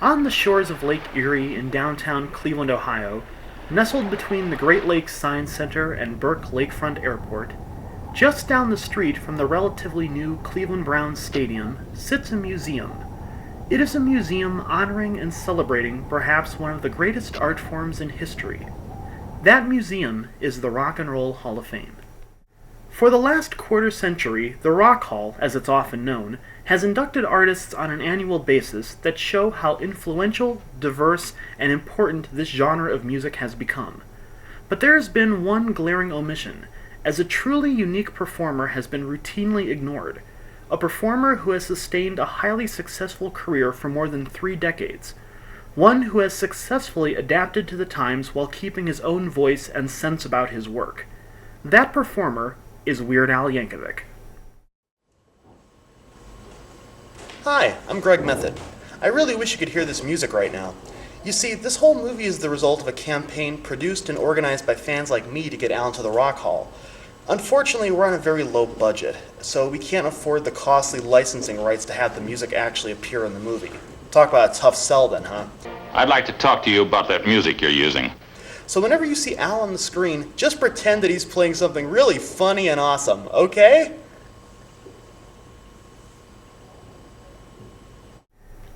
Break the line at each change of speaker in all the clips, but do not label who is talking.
On the shores of Lake Erie in downtown Cleveland, Ohio, nestled between the Great Lakes Science Center and Burke Lakefront Airport, just down the street from the relatively new Cleveland Browns Stadium, sits a museum. It is a museum honoring and celebrating perhaps one of the greatest art forms in history. That museum is the Rock and Roll Hall of Fame. For the last quarter century, the Rock Hall, as it's often known, has inducted artists on an annual basis that show how influential, diverse, and important this genre of music has become. But there has been one glaring omission, as a truly unique performer has been routinely ignored. A performer who has sustained a highly successful career for more than 3 decades. One who has successfully adapted to the times while keeping his own voice and sense about his work. That performer is Weird Al Yankovic.
Hi, I'm Greg Method. I really wish you could hear this music right now. You see, this whole movie is the result of a campaign produced and organized by fans like me to get Al into the Rock Hall. Unfortunately, we're on a very low budget, so we can't afford the costly licensing rights to have the music actually appear in the movie. Talk about a tough sell then, huh?
I'd like to talk to you about that music you're using.
So whenever you see Al on the screen, just pretend that he's playing something really funny and awesome, okay?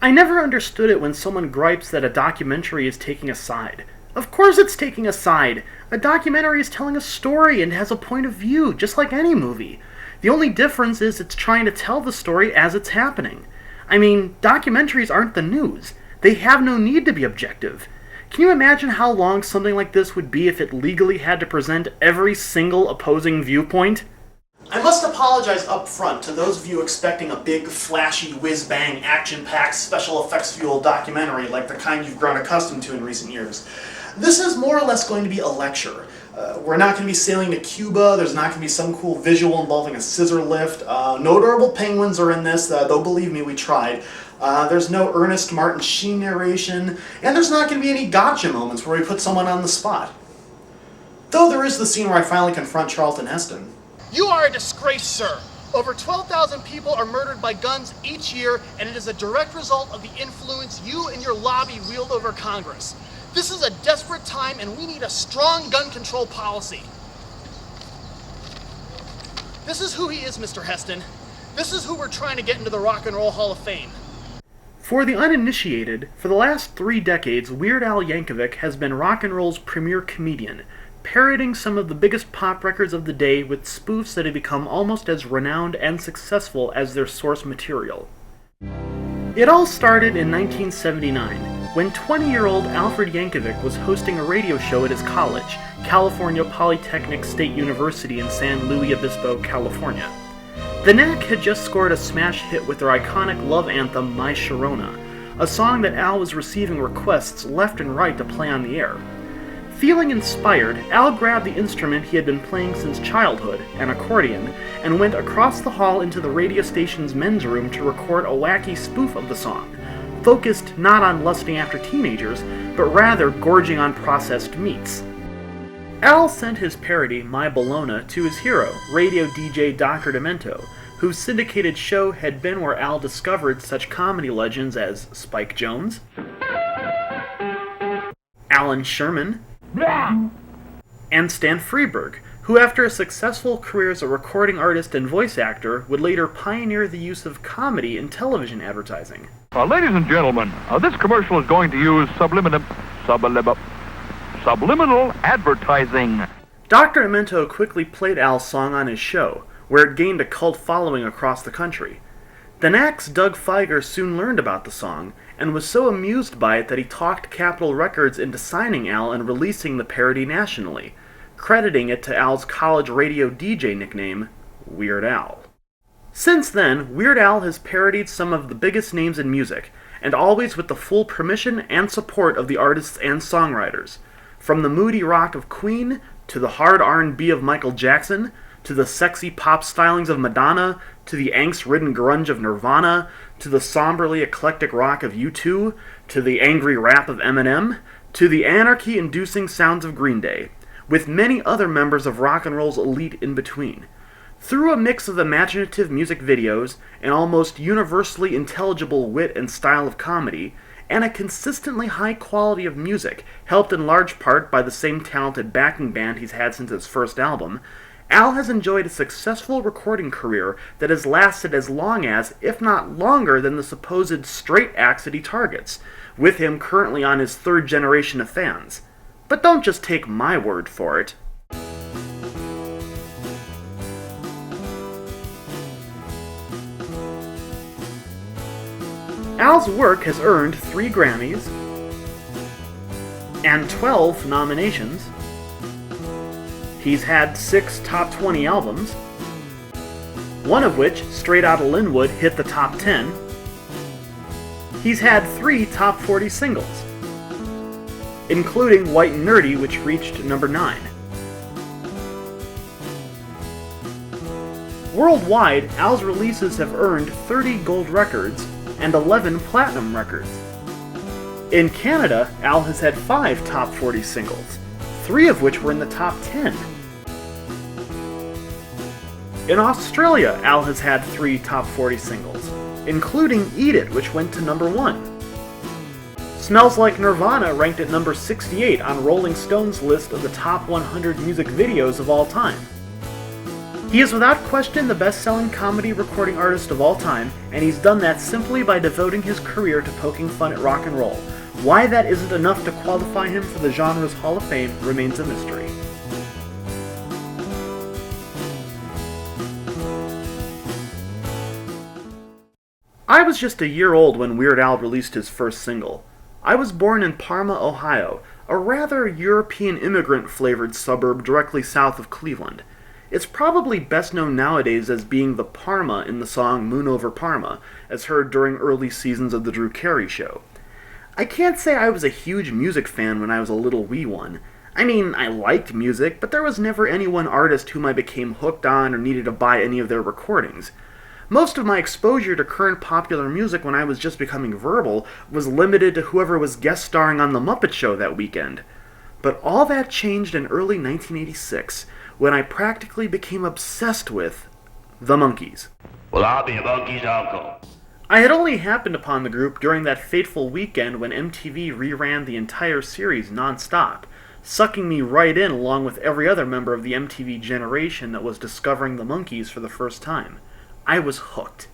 I never understood it when someone gripes that a documentary is taking a side. Of course it's taking a side! A documentary is telling a story and has a point of view, just like any movie. The only difference is it's trying to tell the story as it's happening. I mean, documentaries aren't the news. They have no need to be objective. Can you imagine how long something like this would be if it legally had to present every single opposing viewpoint?
I must apologize up front to those of you expecting a big, flashy, whiz-bang, action-packed, special effects-fueled documentary like the kind you've grown accustomed to in recent years. This is more or less going to be a lecture. We're not going to be sailing to Cuba, there's not going to be some cool visual involving a scissor lift. No adorable penguins are in this, though believe me, we tried. There's no Ernest Martin Sheen narration, and there's not going to be any gotcha moments where we put someone on the spot. Though there is the scene where I finally confront Charlton Heston. You are a disgrace, sir. Over 12,000 people are murdered by guns each year, and it is a direct result of the influence you and your lobby wield over Congress. This is a desperate time, and we need a strong gun control policy. This is who he is, Mr. Heston. This is who we're trying to get into the Rock and Roll Hall of Fame.
For the uninitiated, for the last 3 decades, Weird Al Yankovic has been rock and roll's premier comedian, parroting some of the biggest pop records of the day with spoofs that have become almost as renowned and successful as their source material. It all started in 1979, when 20-year-old Alfred Yankovic was hosting a radio show at his college, California Polytechnic State University in San Luis Obispo, California. The Knack had just scored a smash hit with their iconic love anthem, My Sharona, a song that Al was receiving requests left and right to play on the air. Feeling inspired, Al grabbed the instrument he had been playing since childhood, an accordion, and went across the hall into the radio station's men's room to record a wacky spoof of the song, focused not on lusting after teenagers, but rather gorging on processed meats. Al sent his parody, My Bologna, to his hero, radio DJ Dr. Demento, whose syndicated show had been where Al discovered such comedy legends as Spike Jones, Alan Sherman, and Stan Freberg, who after a successful career as a recording artist and voice actor would later pioneer the use of comedy in television advertising.
Ladies and gentlemen, this commercial is going to use subliminal advertising.
Dr. Demento quickly played Al's song on his show, where it gained a cult following across the country. The Knack's Doug Fieger soon learned about the song, and was so amused by it that he talked Capitol Records into signing Al and releasing the parody nationally, crediting it to Al's college radio DJ nickname, Weird Al. Since then, Weird Al has parodied some of the biggest names in music, and always with the full permission and support of the artists and songwriters. From the moody rock of Queen, to the hard R&B of Michael Jackson, to the sexy pop stylings of Madonna, to the angst-ridden grunge of Nirvana, to the somberly eclectic rock of U2, to the angry rap of Eminem, to the anarchy-inducing sounds of Green Day, with many other members of rock and roll's elite in between. Through a mix of imaginative music videos and almost universally intelligible wit and style of comedy, and a consistently high quality of music, helped in large part by the same talented backing band he's had since his first album, Al has enjoyed a successful recording career that has lasted as long as, if not longer than the supposed straight acts that he targets, with him currently on his third generation of fans. But don't just take my word for it. Al's work has earned 3 Grammys and 12 nominations. He's had 6 top 20 albums, one of which, Straight Outta Linwood, hit the top 10. He's had 3 top 40 singles, including White and Nerdy, which reached number 9. Worldwide, Al's releases have earned 30 gold records and 11 platinum records. In Canada, Al has had 5 top 40 singles, 3 of which were in the top 10. In Australia, Al has had 3 top 40 singles, including Eat It, which went to number 1. Smells Like Nirvana ranked at number 68 on Rolling Stone's list of the top 100 music videos of all time. He is without question the best-selling comedy recording artist of all time, and he's done that simply by devoting his career to poking fun at rock and roll. Why that isn't enough to qualify him for the genre's Hall of Fame remains a mystery. I was just a year old when Weird Al released his first single. I was born in Parma, Ohio, a rather European immigrant-flavored suburb directly south of Cleveland. It's probably best known nowadays as being the Parma in the song Moon Over Parma, as heard during early seasons of The Drew Carey Show. I can't say I was a huge music fan when I was a little wee one. I mean, I liked music, but there was never any one artist whom I became hooked on or needed to buy any of their recordings. Most of my exposure to current popular music when I was just becoming verbal was limited to whoever was guest starring on The Muppet Show that weekend. But all that changed in early 1986, when I practically became obsessed with the Monkees.
Well, I'll be a monkey's uncle.
I had only happened upon the group during that fateful weekend when MTV reran the entire series non-stop, sucking me right in along with every other member of the MTV generation that was discovering the Monkees for the first time. I was hooked.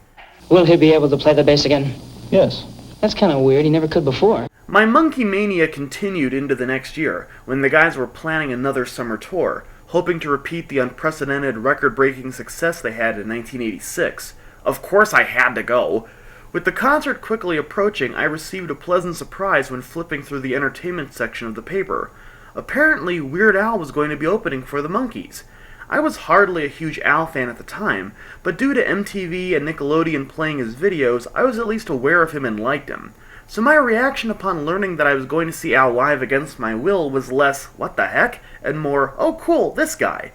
Will he be able to play the bass again?
Yes.
That's kind of weird. He never could before.
My Monkey mania continued into the next year, when the guys were planning another summer tour, hoping to repeat the unprecedented record-breaking success they had in 1986. Of course I had to go. With the concert quickly approaching, I received a pleasant surprise when flipping through the entertainment section of the paper. Apparently, Weird Al was going to be opening for the Monkees. I was hardly a huge Al fan at the time, but due to MTV and Nickelodeon playing his videos, I was at least aware of him and liked him. So my reaction upon learning that I was going to see Al live against my will was less, what the heck, and more, oh cool, this guy.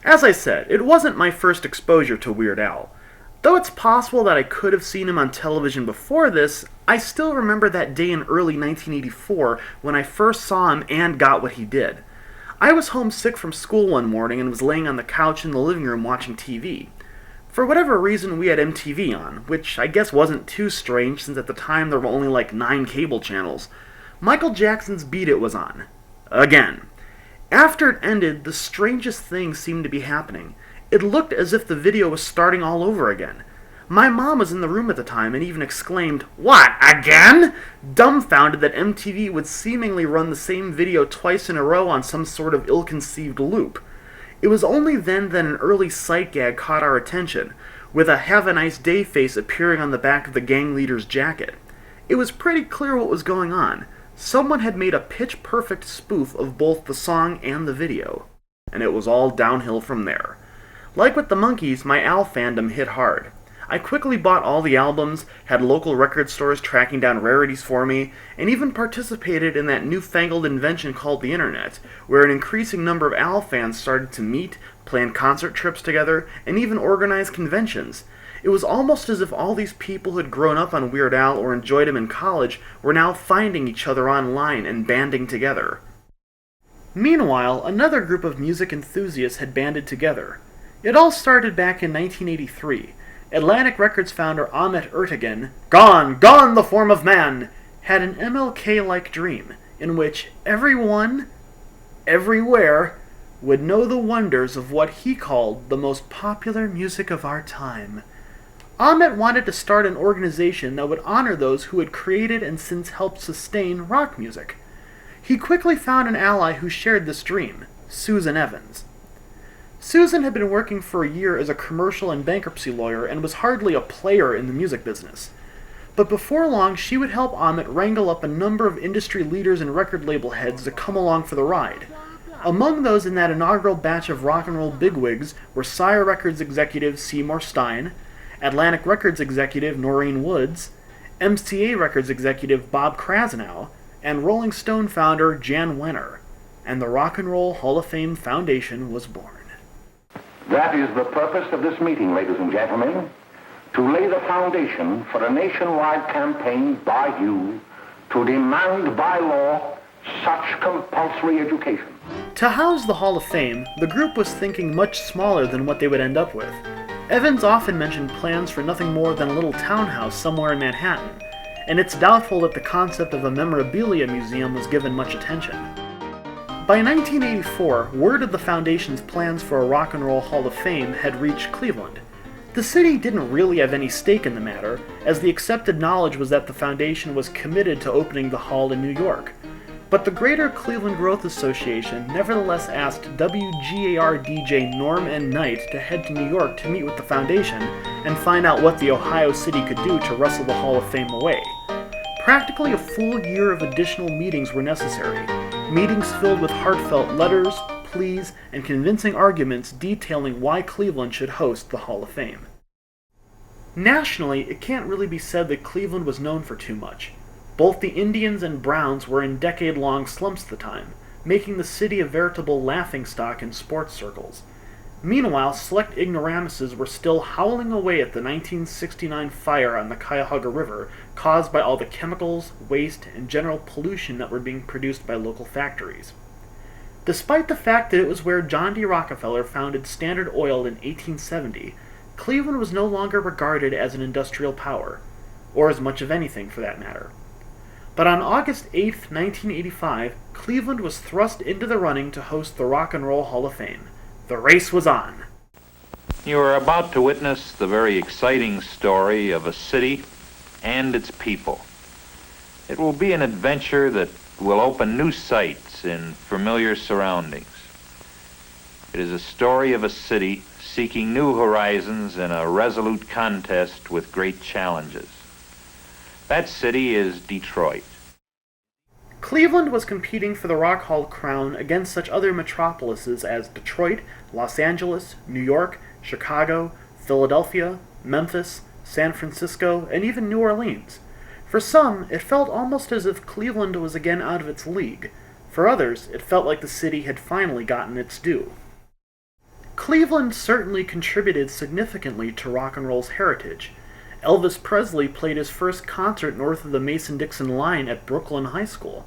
As I said, it wasn't my first exposure to Weird Al. Though it's possible that I could have seen him on television before this, I still remember that day in early 1984 when I first saw him and got what he did. I was homesick from school one morning and was laying on the couch in the living room watching TV. For whatever reason, we had MTV on, which I guess wasn't too strange since at the time there were only like 9 cable channels. Michael Jackson's Beat It was on. Again. After it ended, the strangest thing seemed to be happening. It looked as if the video was starting all over again. My mom was in the room at the time and even exclaimed, "What, again?" dumbfounded that MTV would seemingly run the same video twice in a row on some sort of ill-conceived loop. It was only then that an early sight gag caught our attention, with a "Have a Nice Day" face appearing on the back of the gang leader's jacket. It was pretty clear what was going on. Someone had made a pitch-perfect spoof of both the song and the video. And it was all downhill from there. Like with the Monkees, my Al fandom hit hard. I quickly bought all the albums, had local record stores tracking down rarities for me, and even participated in that newfangled invention called the internet, where an increasing number of Al fans started to meet, plan concert trips together, and even organize conventions. It was almost as if all these people who had grown up on Weird Al or enjoyed him in college were now finding each other online and banding together. Meanwhile, another group of music enthusiasts had banded together. It all started back in 1983. Atlantic Records founder Ahmet Ertegun, gone the form of man, had an MLK-like dream in which everyone, everywhere, would know the wonders of what he called the most popular music of our time. Ahmet wanted to start an organization that would honor those who had created and since helped sustain rock music. He quickly found an ally who shared this dream, Susan Evans. Susan had been working for a year as a commercial and bankruptcy lawyer and was hardly a player in the music business. But before long, she would help Ahmet wrangle up a number of industry leaders and record label heads to come along for the ride. Among those in that inaugural batch of rock and roll bigwigs were Sire Records executive Seymour Stein, Atlantic Records executive Noreen Woods, MCA Records executive Bob Krasnow, and Rolling Stone founder Jan Wenner, and the Rock and Roll Hall of Fame Foundation was born.
That is the purpose of this meeting, ladies and gentlemen, to lay the foundation for a nationwide campaign by you to demand by law such compulsory education.
To house the Hall of Fame, the group was thinking much smaller than what they would end up with. Evans often mentioned plans for nothing more than a little townhouse somewhere in Manhattan, and it's doubtful that the concept of a memorabilia museum was given much attention. By 1984, word of the Foundation's plans for a Rock and Roll Hall of Fame had reached Cleveland. The city didn't really have any stake in the matter, as the accepted knowledge was that the Foundation was committed to opening the hall in New York. But the Greater Cleveland Growth Association nevertheless asked WGAR DJ Norm N. Knight to head to New York to meet with the Foundation and find out what the Ohio City could do to wrestle the Hall of Fame away. Practically a full year of additional meetings were necessary, meetings filled with heartfelt letters, pleas, and convincing arguments detailing why Cleveland should host the Hall of Fame. Nationally, it can't really be said that Cleveland was known for too much. Both the Indians and Browns were in decade-long slumps at the time, making the city a veritable laughingstock in sports circles. Meanwhile, select ignoramuses were still howling away at the 1969 fire on the Cuyahoga River caused by all the chemicals, waste, and general pollution that were being produced by local factories. Despite the fact that it was where John D. Rockefeller founded Standard Oil in 1870, Cleveland was no longer regarded as an industrial power, or as much of anything for that matter. But on August 8, 1985, Cleveland was thrust into the running to host the Rock and Roll Hall of Fame. The race was on.
You are about to witness the very exciting story of a city and its people. It will be an adventure that will open new sights in familiar surroundings. It is a story of a city seeking new horizons in a resolute contest with great challenges. That city is Detroit.
Cleveland was competing for the Rock Hall crown against such other metropolises as Detroit, Los Angeles, New York, Chicago, Philadelphia, Memphis, San Francisco, and even New Orleans. For some, it felt almost as if Cleveland was again out of its league. For others, it felt like the city had finally gotten its due. Cleveland certainly contributed significantly to rock and roll's heritage. Elvis Presley played his first concert north of the Mason-Dixon line at Brooklyn High School.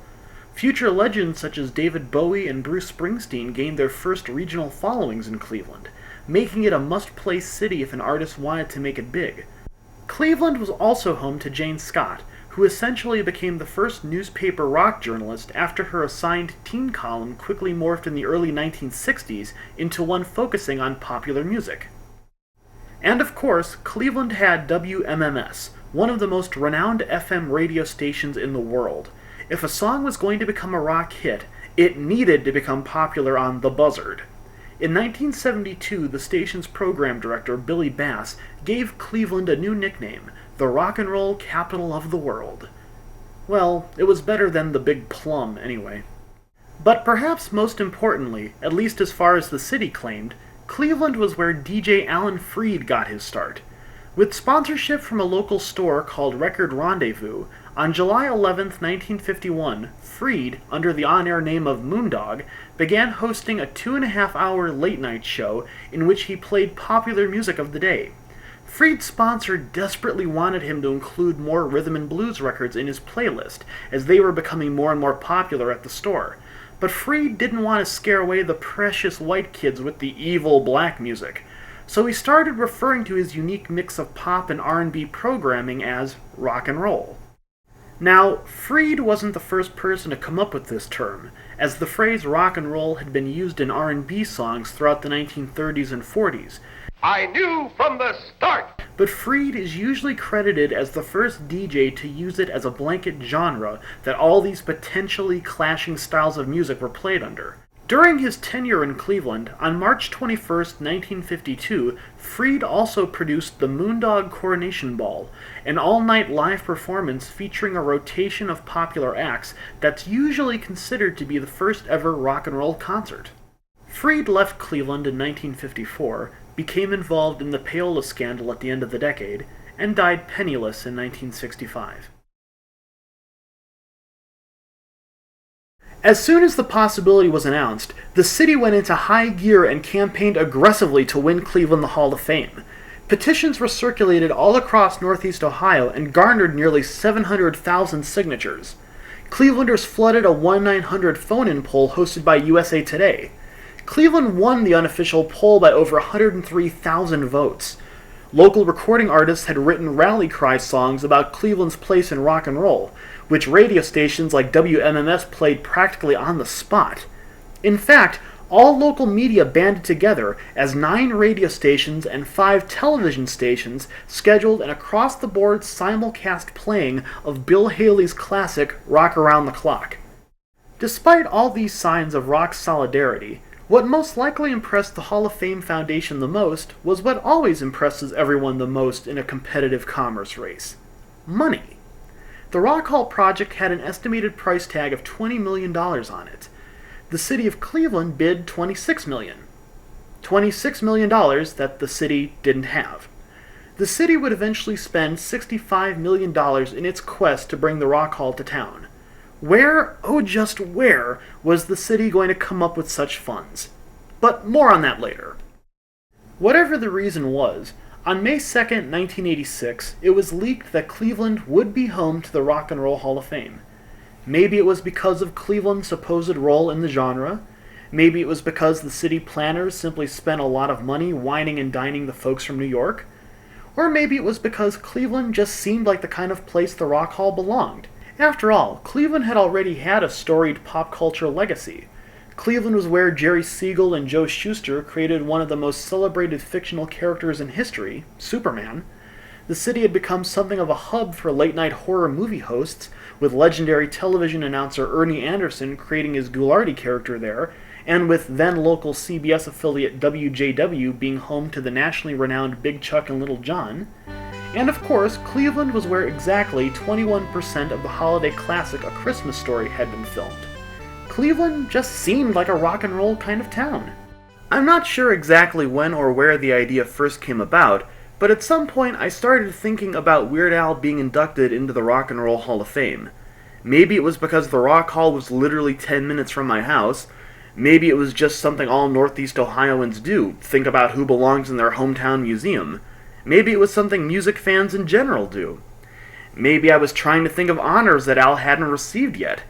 Future legends such as David Bowie and Bruce Springsteen gained their first regional followings in Cleveland, making it a must-play city if an artist wanted to make it big. Cleveland was also home to Jane Scott, who essentially became the first newspaper rock journalist after her assigned teen column quickly morphed in the early 1960s into one focusing on popular music. And of course, Cleveland had WMMS, one of the most renowned FM radio stations in the world. If a song was going to become a rock hit, it needed to become popular on the buzzard. In 1972, the station's program director, Billy Bass, gave Cleveland a new nickname, the Rock and Roll Capital of the World. Well, it was better than the Big Plum, anyway. But perhaps most importantly, at least as far as the city claimed, Cleveland was where DJ Alan Freed got his start. With sponsorship from a local store called Record Rendezvous, on July 11, 1951, Freed, under the on-air name of Moondog, began hosting a 2.5-hour late-night show in which he played popular music of the day. Freed's sponsor desperately wanted him to include more rhythm and blues records in his playlist, as they were becoming more and more popular at the store. But Freed didn't want to scare away the precious white kids with the evil black music, so he started referring to his unique mix of pop and R&B programming as rock and roll. Now, Freed wasn't the first person to come up with this term, as the phrase rock and roll had been used in R&B songs throughout the 1930s and 40s.
I knew from the start!
But Freed is usually credited as the first DJ to use it as a blanket genre that all these potentially clashing styles of music were played under. During his tenure in Cleveland, on March 21, 1952, Freed also produced the Moondog Coronation Ball, an all-night live performance featuring a rotation of popular acts that's usually considered to be the first ever rock and roll concert. Freed left Cleveland in 1954, became involved in the payola scandal at the end of the decade, and died penniless in 1965. As soon as the possibility was announced, the city went into high gear and campaigned aggressively to win Cleveland the Hall of Fame. Petitions were circulated all across Northeast Ohio and garnered nearly 700,000 signatures. Clevelanders flooded a 1-900 phone-in poll hosted by USA Today. Cleveland won the unofficial poll by over 103,000 votes. Local recording artists had written rally cry songs about Cleveland's place in rock and roll, which radio stations like WMMS played practically on the spot. In fact, all local media banded together as 9 radio stations and 5 television stations scheduled an across-the-board simulcast playing of Bill Haley's classic Rock Around the Clock. Despite all these signs of rock solidarity, what most likely impressed the Hall of Fame Foundation the most was what always impresses everyone the most in a competitive commerce race: money. The Rock Hall project had an estimated price tag of $20 million on it. The city of Cleveland bid $26 million. $26 million that the city didn't have. The city would eventually spend $65 million in its quest to bring the Rock Hall to town. Where, oh just where, was the city going to come up with such funds? But more on that later. Whatever the reason was, on May 2, 1986, it was leaked that Cleveland would be home to the Rock and Roll Hall of Fame. Maybe it was because of Cleveland's supposed role in the genre. Maybe it was because the city planners simply spent a lot of money wining and dining the folks from New York. Or maybe it was because Cleveland just seemed like the kind of place the Rock Hall belonged. After all, Cleveland had already had a storied pop culture legacy. Cleveland was where Jerry Siegel and Joe Shuster created one of the most celebrated fictional characters in history, Superman. The city had become something of a hub for late-night horror movie hosts, with legendary television announcer Ernie Anderson creating his Ghoulardi character there, and with then-local CBS affiliate WJW being home to the nationally renowned Big Chuck and Little John. And of course, Cleveland was where exactly 21% of the holiday classic A Christmas Story had been filmed. Cleveland just seemed like a rock and roll kind of town. I'm not sure exactly when or where the idea first came about, but at some point I started thinking about Weird Al being inducted into the Rock and Roll Hall of Fame. Maybe it was because the Rock Hall was literally 10 minutes from my house. Maybe it was just something all Northeast Ohioans do, think about who belongs in their hometown museum. Maybe it was something music fans in general do. Maybe I was trying to think of honors that Al hadn't received yet.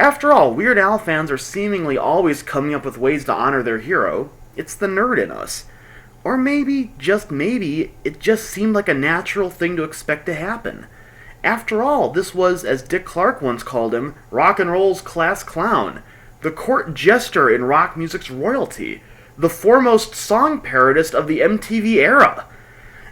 After all, Weird Al fans are seemingly always coming up with ways to honor their hero. It's the nerd in us. Or maybe, just maybe, it just seemed like a natural thing to expect to happen. After all, this was, as Dick Clark once called him, rock and roll's class clown, the court jester in rock music's royalty, the foremost song parodist of the MTV era.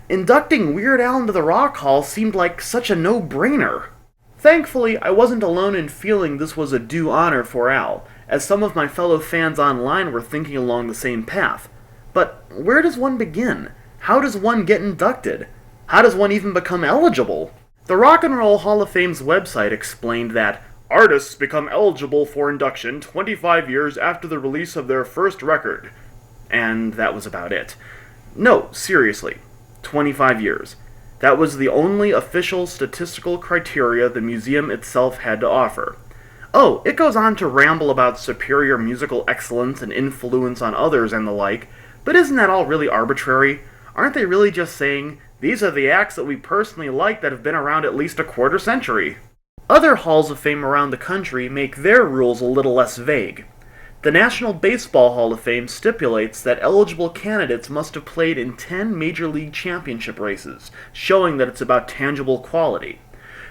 Inducting Weird Al into the Rock Hall seemed like such a no-brainer. Thankfully, I wasn't alone in feeling this was a due honor for Al, as some of my fellow fans online were thinking along the same path. But where does one begin? How does one get inducted? How does one even become eligible? The Rock and Roll Hall of Fame's website explained that artists become eligible for induction 25 years after the release of their first record. And that was about it. No, seriously, 25 years. That was the only official statistical criteria the museum itself had to offer. Oh, it goes on to ramble about superior musical excellence and influence on others and the like, but isn't that all really arbitrary? Aren't they really just saying, these are the acts that we personally like that have been around at least a quarter century? Other halls of fame around the country make their rules a little less vague. The National Baseball Hall of Fame stipulates that eligible candidates must have played in 10 Major League Championship races, showing that it's about tangible quality.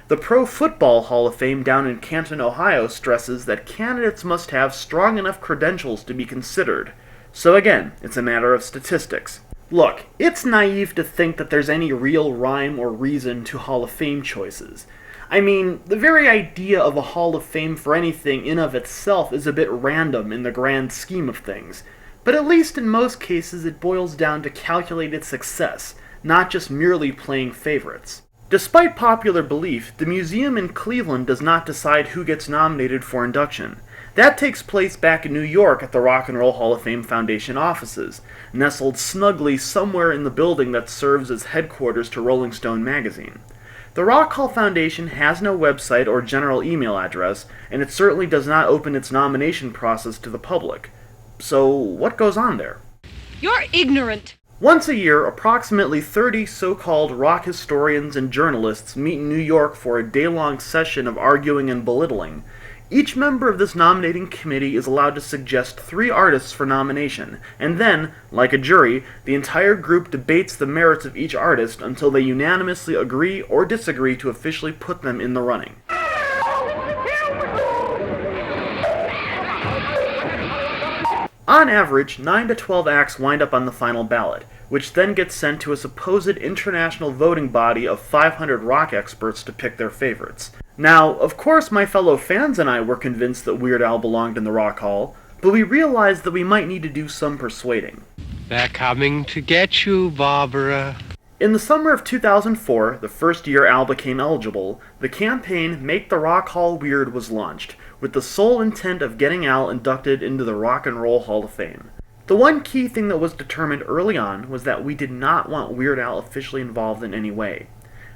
The Pro Football Hall of Fame down in Canton, Ohio stresses that candidates must have strong enough credentials to be considered. So again, it's a matter of statistics. Look, it's naive to think that there's any real rhyme or reason to Hall of Fame choices. I mean, the very idea of a Hall of Fame for anything in of itself is a bit random in the grand scheme of things, but at least in most cases it boils down to calculated success, not just merely playing favorites. Despite popular belief, the museum in Cleveland does not decide who gets nominated for induction. That takes place back in New York at the Rock and Roll Hall of Fame Foundation offices, nestled snugly somewhere in the building that serves as headquarters to Rolling Stone magazine. The Rock Hall Foundation has no website or general email address, and it certainly does not open its nomination process to the public. So, what goes on there?
You're ignorant.
Once a year, approximately 30 so-called rock historians and journalists meet in New York for a day-long session of arguing and belittling. Each member of this nominating committee is allowed to suggest 3 artists for nomination, and then, like a jury, the entire group debates the merits of each artist until they unanimously agree or disagree to officially put them in the running. On average, 9 to 12 acts wind up on the final ballot, which then gets sent to a supposed international voting body of 500 rock experts to pick their favorites. Now, of course my fellow fans and I were convinced that Weird Al belonged in the Rock Hall, but we realized that we might need to do some persuading.
They're coming to get you, Barbara.
In the summer of 2004, the first year Al became eligible, the campaign Make the Rock Hall Weird was launched, with the sole intent of getting Al inducted into the Rock and Roll Hall of Fame. The one key thing that was determined early on was that we did not want Weird Al officially involved in any way.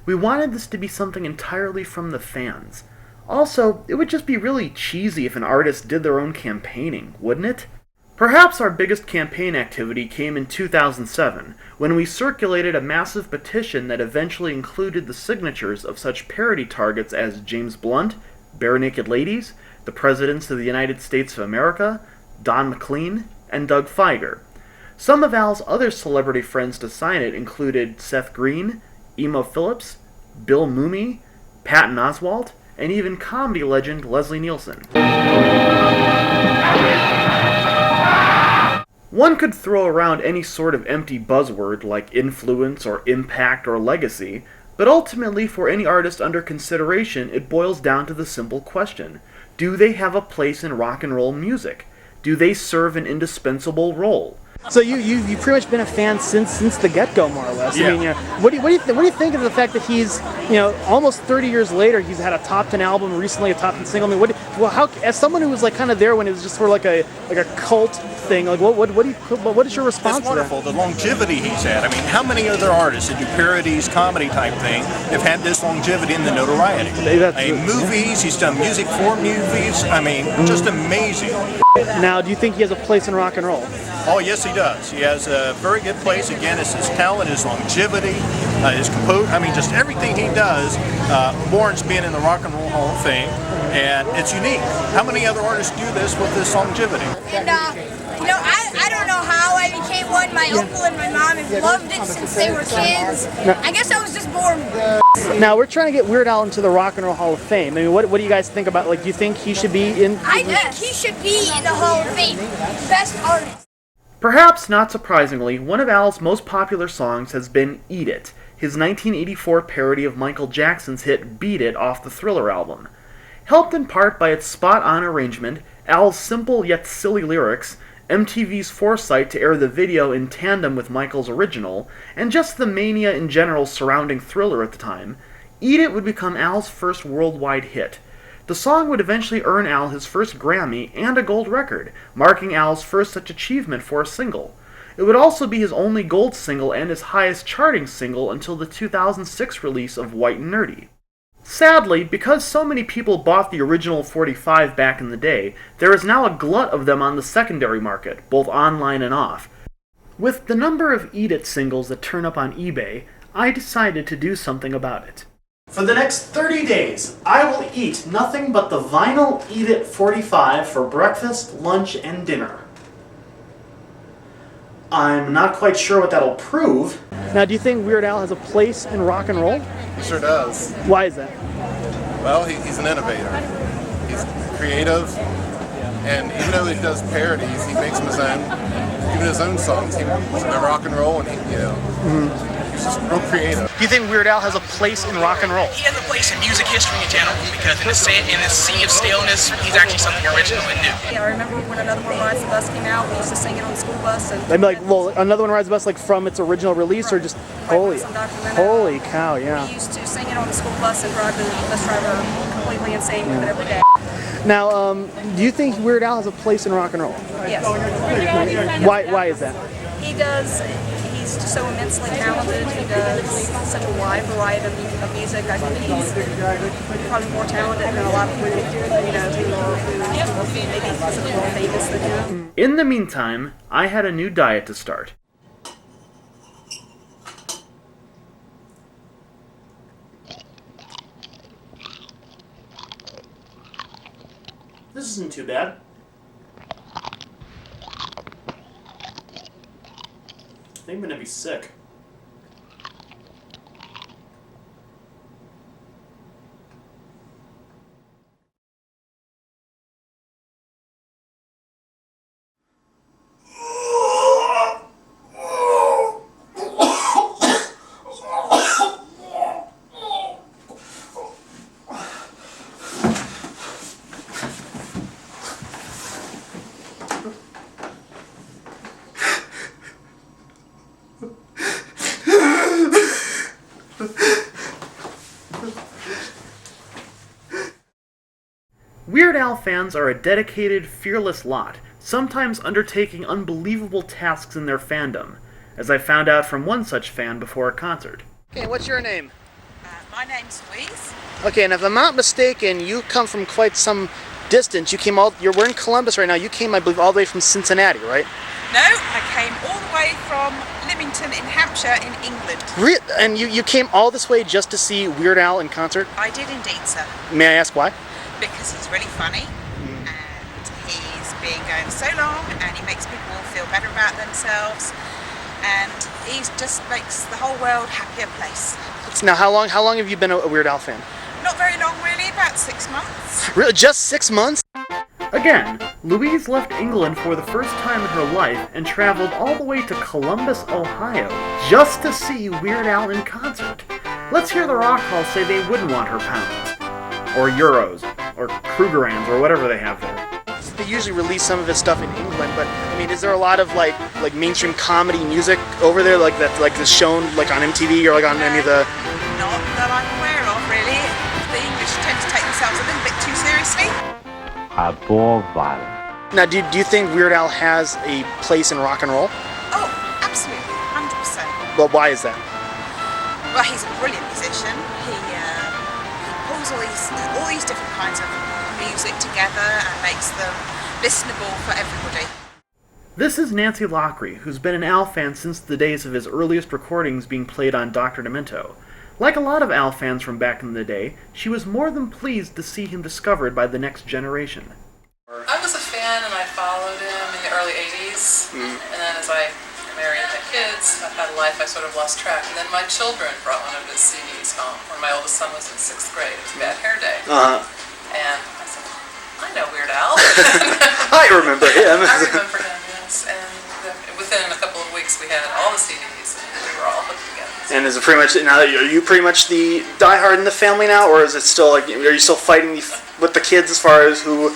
We wanted this to be something entirely from the fans. Also, it would just be really cheesy if an artist did their own campaigning, wouldn't it? Perhaps our biggest campaign activity came in 2007, when we circulated a massive petition that eventually included the signatures of such parody targets as James Blunt, Bare Naked Ladies, the Presidents of the United States of America, Don McLean, and Doug Fieger. Some of Al's other celebrity friends to sign it included Seth Green, Emo Phillips, Bill Mumy, Patton Oswalt, and even comedy legend Leslie Nielsen. One could throw around any sort of empty buzzword like influence or impact or legacy, but ultimately for any artist under consideration it boils down to the simple question: do they have a place in rock and roll music? Do they serve an indispensable role?
So you've pretty much been a fan since the get-go, more or less.
Yeah.
I mean, what do you think of the fact that he's, almost 30 years later, he's had a top 10 album, recently a top 10 single. I mean, how as someone who was like kind of there when it was just sort of like a cult thing, like what is your response?
It's wonderful, the longevity he's had. I mean, how many other artists that do parodies, comedy type thing, have had this longevity and the notoriety? Movies, he's done music for movies. I mean, just amazing.
Now, do you think he has a place in rock and roll?
Oh, yes, he does. He has a very good place. Again, it's his talent, his longevity, his compose. I mean, just everything he does warrants being in the Rock and Roll Hall of Fame, and it's unique. How many other artists do this with this longevity?
And, I don't know how I became one. My uncle and my mom have loved it since they were kids. I guess I was just born.
Now, we're trying to get Weird Al into the Rock and Roll Hall of Fame. I mean, what do you guys think about, do you think he should be in?
I think he should be in the Hall of Fame. Best artist.
Perhaps not surprisingly, one of Al's most popular songs has been Eat It, his 1984 parody of Michael Jackson's hit Beat It off the Thriller album. Helped in part by its spot-on arrangement, Al's simple yet silly lyrics, MTV's foresight to air the video in tandem with Michael's original, and just the mania in general surrounding Thriller at the time, Eat It would become Al's first worldwide hit. The song would eventually earn Al his first Grammy and a gold record, marking Al's first such achievement for a single. It would also be his only gold single and his highest charting single until the 2006 release of White and Nerdy. Sadly, because so many people bought the original 45 back in the day, there is now a glut of them on the secondary market, both online and off. With the number of Eat It singles that turn up on eBay, I decided to do something about it.
For the next 30 days, I will eat nothing but the vinyl Eat It 45 for breakfast, lunch, and dinner. I'm not quite sure what that'll prove.
Now, do you think Weird Al has a place in rock and roll?
He sure does.
Why is that?
Well, he's an innovator. He's creative, and even though he does parodies, he makes them his own songs. They're rock and roll, and he's just real creative.
Do you think Weird Al has a place in rock and roll?
He has a place in music history in general, because in this sea of staleness, he's actually something original and new.
Yeah, I remember when Another One Rides the Bus came out, we used to sing it on the school bus. And
I'd be like, well, Another One Rides the Bus, like from its original release, or just holy cow, yeah.
We used to sing it on the school bus and drive the bus driver completely insane with it every day.
Now, do you think Weird Al has a place in rock and roll?
Yes.
Why is that?
He does. He's just so immensely talented. He does such a wide variety of music. I think he's probably more talented than a lot of people, who maybe something more famous than him.
In the meantime, I had a new diet to start.
This isn't too bad. I think I'm gonna be sick.
Weird Al fans are a dedicated, fearless lot, sometimes undertaking unbelievable tasks in their fandom, as I found out from one such fan before a concert.
Okay, what's your name?
My name's Louise.
Okay, and if I'm not mistaken, you come from quite some distance. We're in Columbus right now. You came, I believe, all the way from Cincinnati, right?
No, I came all the way from Lymington in Hampshire in England.
And you came all this way just to see Weird Al in concert?
I did indeed, sir.
May I ask why?
Because he's really funny, and he's been going so long, and he makes people feel better about themselves, and he just makes the whole world a happier place.
Now, how long have you been a Weird Al fan?
Not very long, really, about 6 months.
Really, just 6 months?
Again, Louise left England for the first time in her life and traveled all the way to Columbus, Ohio, just to see Weird Al in concert. Let's hear the Rock Hall say they wouldn't want her pounds, or euros, or Krugerrands, or whatever they have there.
They usually release some of his stuff in England, but I mean, is there a lot of like mainstream comedy music over there, like that's shown like on MTV or like on any of the?
Not that I'm aware of, really. The English tend to take themselves a little bit too seriously.
Above violence.
Now, do you think Weird Al has a place in rock and roll?
Oh, absolutely, 100%.
Well, why is that?
Well, he's a brilliant musician. He pulls all these different kinds of music together and makes them listenable for everybody.
This is Nancy Lockery, who's been an Al fan since the days of his earliest recordings being played on Dr. Demento. Like a lot of Al fans from back in the day, she was more than pleased to see him discovered by the next generation.
I was a fan and I followed him in the early 80s, and then as I married and had kids, I had a life, I sort of lost track. And then my children brought one of his CDs home when my oldest son was in 6th grade. It was Bad Hair Day. And I said, I know Weird Al.
I remember him.
I remember him, yes. And within a couple of weeks we had all the CDs and we were all hooked together.
And is it pretty much now? Are you pretty much the diehard in the family now, or is it still like? Are you still fighting with the kids as far as who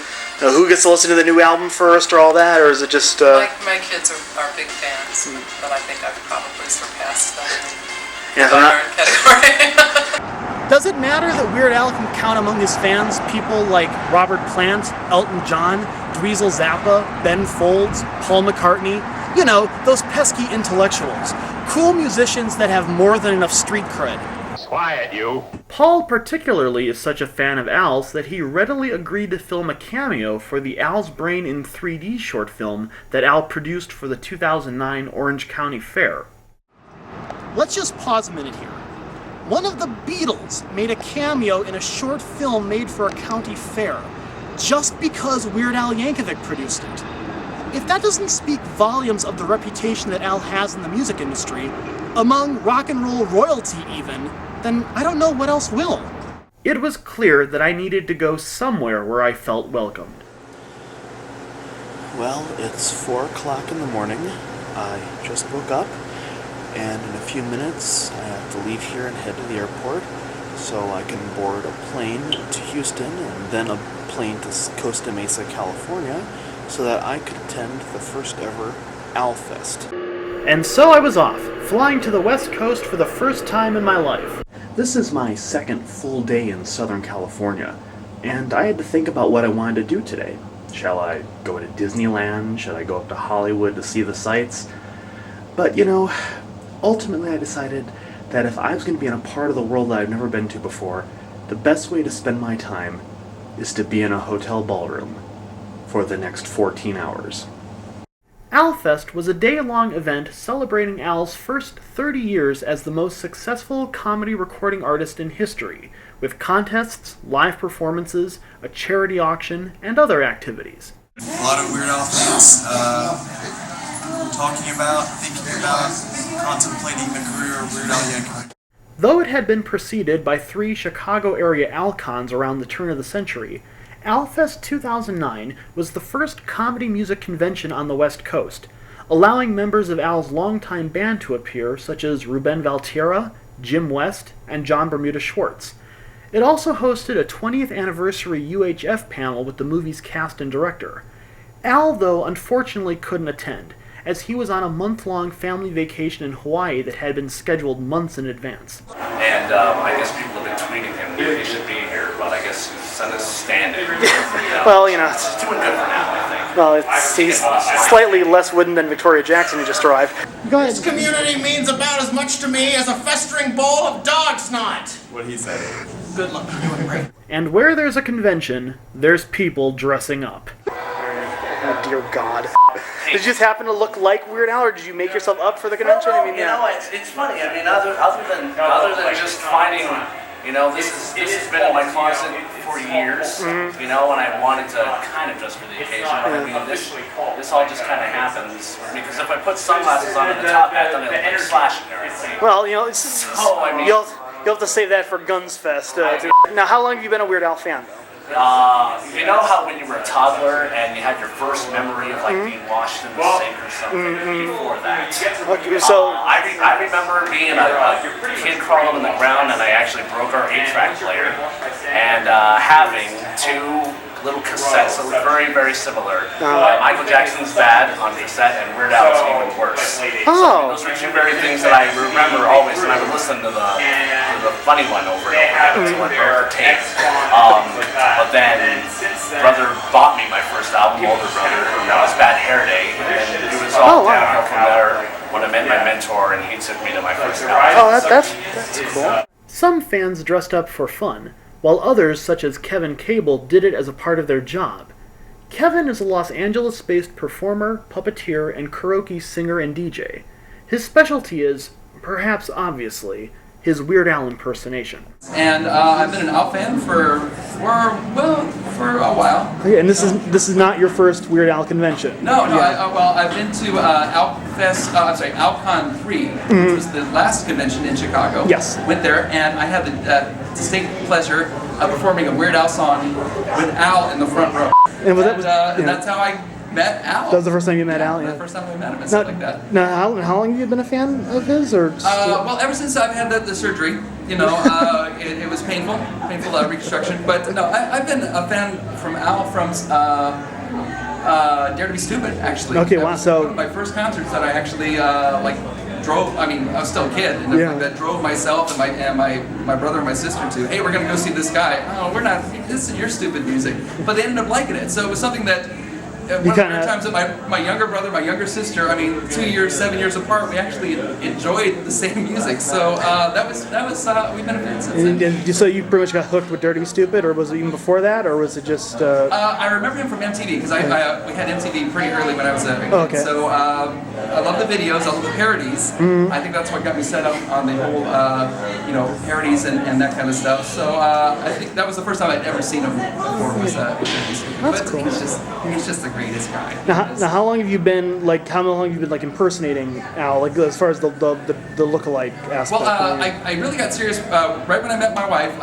gets to listen to the new album first or all that, or is it just?
My kids are big fans, but I think I've probably surpassed them in the diehard category.
Does it matter that Weird Al can count among his fans people like Robert Plant, Elton John, Dweezil Zappa, Ben Folds, Paul McCartney? You know, those pesky intellectuals. Cool musicians that have more than enough street cred.
Quiet, you.
Paul particularly is such a fan of Al's that he readily agreed to film a cameo for the Al's Brain in 3D short film that Al produced for the 2009 Orange County Fair.
Let's just pause a minute here. One of the Beatles made a cameo in a short film made for a county fair, just because Weird Al Yankovic produced it. If that doesn't speak volumes of the reputation that Al has in the music industry,
among rock and roll royalty even, then I don't know what else will.
It was clear that I needed to go somewhere where I felt welcomed.
Well, it's 4 o'clock in the morning. I just woke up, and in a few minutes I have to leave here and head to the airport so I can board a plane to Houston and then a plane to Costa Mesa, California, so that I could attend the first ever Al Fest.
And so I was off, flying to the West Coast for the first time in my life.
This is my second full day in Southern California, and I had to think about what I wanted to do today. Shall I go to Disneyland? Should I go up to Hollywood to see the sights? But, you know, ultimately I decided that if I was going to be in a part of the world that I've never been to before, the best way to spend my time is to be in a hotel ballroom for the next 14 hours.
Alfest was a day-long event celebrating Al's first 30 years as the most successful comedy recording artist in history, with contests, live performances, a charity auction, and other activities.
A lot of Weird Al fans talking about, thinking about, contemplating the career of Weird Al Yankovic.
Though it had been preceded by 3 Chicago-area Alcons around the turn of the century, Alfest 2009 was the first comedy music convention on the West Coast, allowing members of Al's longtime band to appear, such as Ruben Valtierra, Jim West, and John Bermuda Schwartz. It also hosted a 20th anniversary UHF panel with the movie's cast and director. Al, though, unfortunately couldn't attend, as he was on a month-long family vacation in Hawaii that had been scheduled months in advance.
And I guess people have been tweeting him that he should be here, but I guess he's on a stand-in.
Well, you know,
it's doing good for now, I think.
Well, he's slightly less wooden than Victoria Jackson, who just arrived.
Go ahead. This community means about as much to me as a festering bowl of dog snot.
What he said.
Good luck. You're doing great.
And where there's a convention, there's people dressing up. Oh, dear God. Did you just happen to look like Weird Al, or did you make yourself up for the convention?
Well, you know, it's funny. I mean, other than just finding, you know, this has been in my closet for years, you know, and I wanted to kind of dress for the occasion. But I mean, this all just kind of happens because if I put sunglasses on and the top hat, then I look like Slash and everything.
Well, you know, you'll have to save that for Guns Fest. Now, how long have you been a Weird Al fan, though?
You know how when you were a toddler and you had your first memory of like being washed in the sink or something before that?
Okay, so
I remember being a kid crawling on the ground and I actually broke our 8-track player and having 2 little cassettes that were very, very similar. Michael Jackson's Bad on cassette and Weird Al's even worse.
Oh.
So those were 2 very things that I remember always, and I would listen to the funny one over and over again until I broke the tape. But then brother bought me my first album, older brother, and that was Bad Hair Day, and then it was all downhill from there when I met my mentor and he took me to my first album.
Oh, that's cool. Some fans dressed up for fun, while others, such as Kevin Cable, did it as a part of their job. Kevin is a Los Angeles-based performer, puppeteer, and karaoke singer and DJ. His specialty is, perhaps obviously, his Weird Al impersonation.
And I've been an Al fan for a while.
Okay, and this is not your first Weird Al convention?
No. I've been to Alcon 3, which was the last convention in Chicago.
Yes.
Went there, and I had the distinct pleasure of performing a Weird Al song with Al in the front row.
And
that's how I met Al.
That was the first time you met Al?
Yeah, the first time we met him and stuff like that.
Now, how long have you been a fan of his? Or
well, ever since I've had the surgery, you know, it was painful reconstruction. But no, I've been a fan from Al from Dare to Be Stupid, actually.
Okay, wow. So
one of my first concerts that I actually drove. I mean, I was still a kid, and that drove myself and my brother and my sister to. Hey, we're gonna go see this guy. Oh, we're not. This is your stupid music. But they ended up liking it. So it was something that. One of the times that my younger brother, my younger sister, 2 years, 7 years apart, we actually enjoyed the same music. So that was we've been a fan since then.
And so you pretty much got hooked with Dare to Be Stupid, or was it even before that, or was it just?
I remember him from MTV because we had MTV pretty early when I was a kid.
Oh, okay.
So I love the videos, I love the parodies. I think that's what got me set up on the whole parodies and that kind of stuff. So I think that was the first time I'd ever seen him before was Dare to Be Stupid.
That's
but
cool.
He's just a greatest guy.
Now, how long have you been impersonating Al, like as far as the lookalike aspect?
Well, I really got serious right when I met my wife.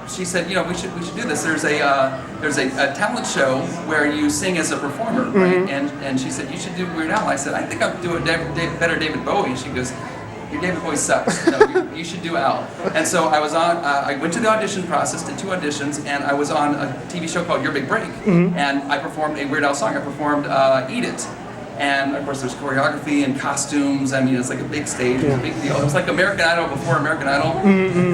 She said, you know, we should do this. There's a talent show where you sing as a performer, right? And she said, you should do Weird Al. I said, I think I'll do a better David Bowie. She goes, your David Bowie sucks. No, you should do Al. And so I was on. I went to the audition process, did 2 auditions, and I was on a TV show called Your Big Break, and I performed a Weird Al song. I performed "Eat It," and of course there's choreography and costumes. I mean, it's like a big stage, it's a big deal. It was like American Idol before American Idol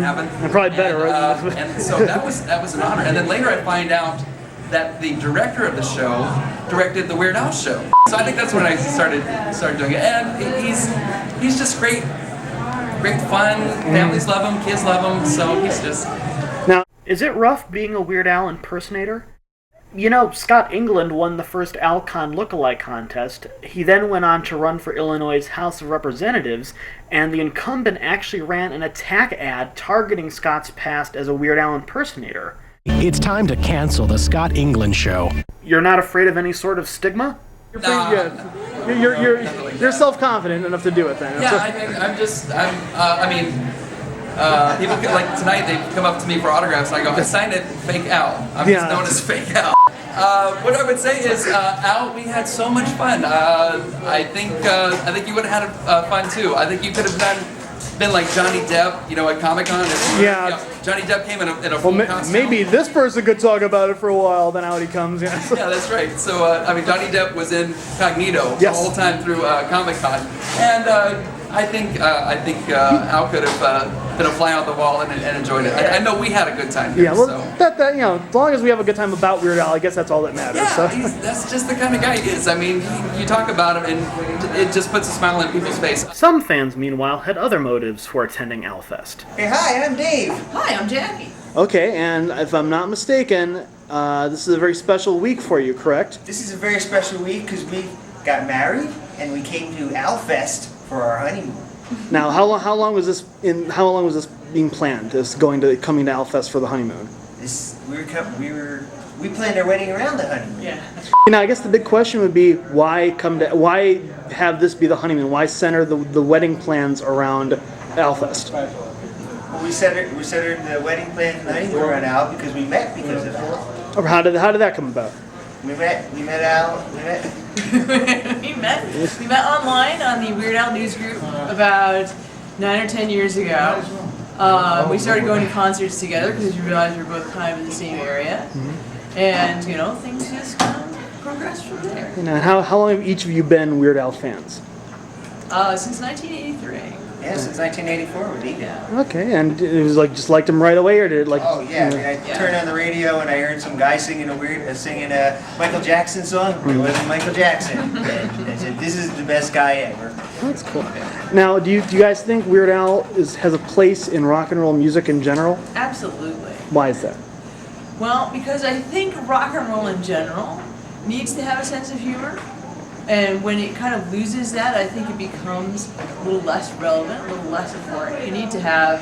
happened.
And probably better, right?
And so that was an honor. And then later I find out that the director of the show directed the Weird Al show. So I think that's when I started doing it. And he's just great. Great fun, families love him, kids love him, so he's just...
Now, is it rough being a Weird Al impersonator? You know, Scott England won the first Alcon lookalike contest. He then went on to run for Illinois' House of Representatives, and the incumbent actually ran an attack ad targeting Scott's past as a Weird Al impersonator.
It's time to cancel the Scott England show.
You're not afraid of any sort of stigma?
You're self-confident enough to do it then.
Yeah, people like tonight they come up to me for autographs and I go, I signed it, Fake Al. I'm just known as Fake Al. What I would say is, Al, we had so much fun. I think you would have had fun too. I think you could have been like Johnny Depp, you know, at Comic-Con. Johnny Depp came in a full costume.
Maybe this person could talk about it for a while, then out he comes.
Yeah, that's right. So, Johnny Depp was incognito the whole time through Comic-Con. And I think Al could have been a fly on the wall and enjoyed it. I know we had a good time here.
Yeah, well, that you know, as long as we have a good time about Weird Al, I guess that's all that matters.
Yeah,
so.
That's just the kind of guy he is. I mean, you talk about him and it just puts a smile on people's face.
Some fans, meanwhile, had other motives for attending Alfest.
Hey, hi, I'm Dave.
Hi, I'm Jackie.
Okay, and if I'm not mistaken, this is a very special week for you, correct?
This is a very special week because we got married and we came to Alfest for our honeymoon.
Now, how long was this being planned? Coming to Alfest for the honeymoon?
We planned our wedding around the honeymoon.
Yeah.
Now, I guess the big question would be why have this be the honeymoon? Why center the wedding plans around Alfest?
Well, we centered the wedding plans and the honeymoon around Al because we met because of Al.
Or how did that come about?
We met Al.
we met online on the Weird Al news group about 9 or 10 years ago. We started going to concerts together because we realized we were both kind of in the same area, and things just kind of progressed from there.
Now, how long have each of you been Weird Al fans?
Since 1983.
Yeah, since 1984 with Eden.
Yeah.
Okay, and it was like just liked him right away, or did it like?
Oh yeah, I turned on the radio and I heard some guy singing a Michael Jackson song. It wasn't Michael Jackson. And I said, "This is the best guy ever."
That's cool. Now, do you guys think Weird Al has a place in rock and roll music in general?
Absolutely.
Why is that?
Well, because I think rock and roll in general needs to have a sense of humor. And when it kind of loses that, I think it becomes a little less relevant, a little less important. You need to have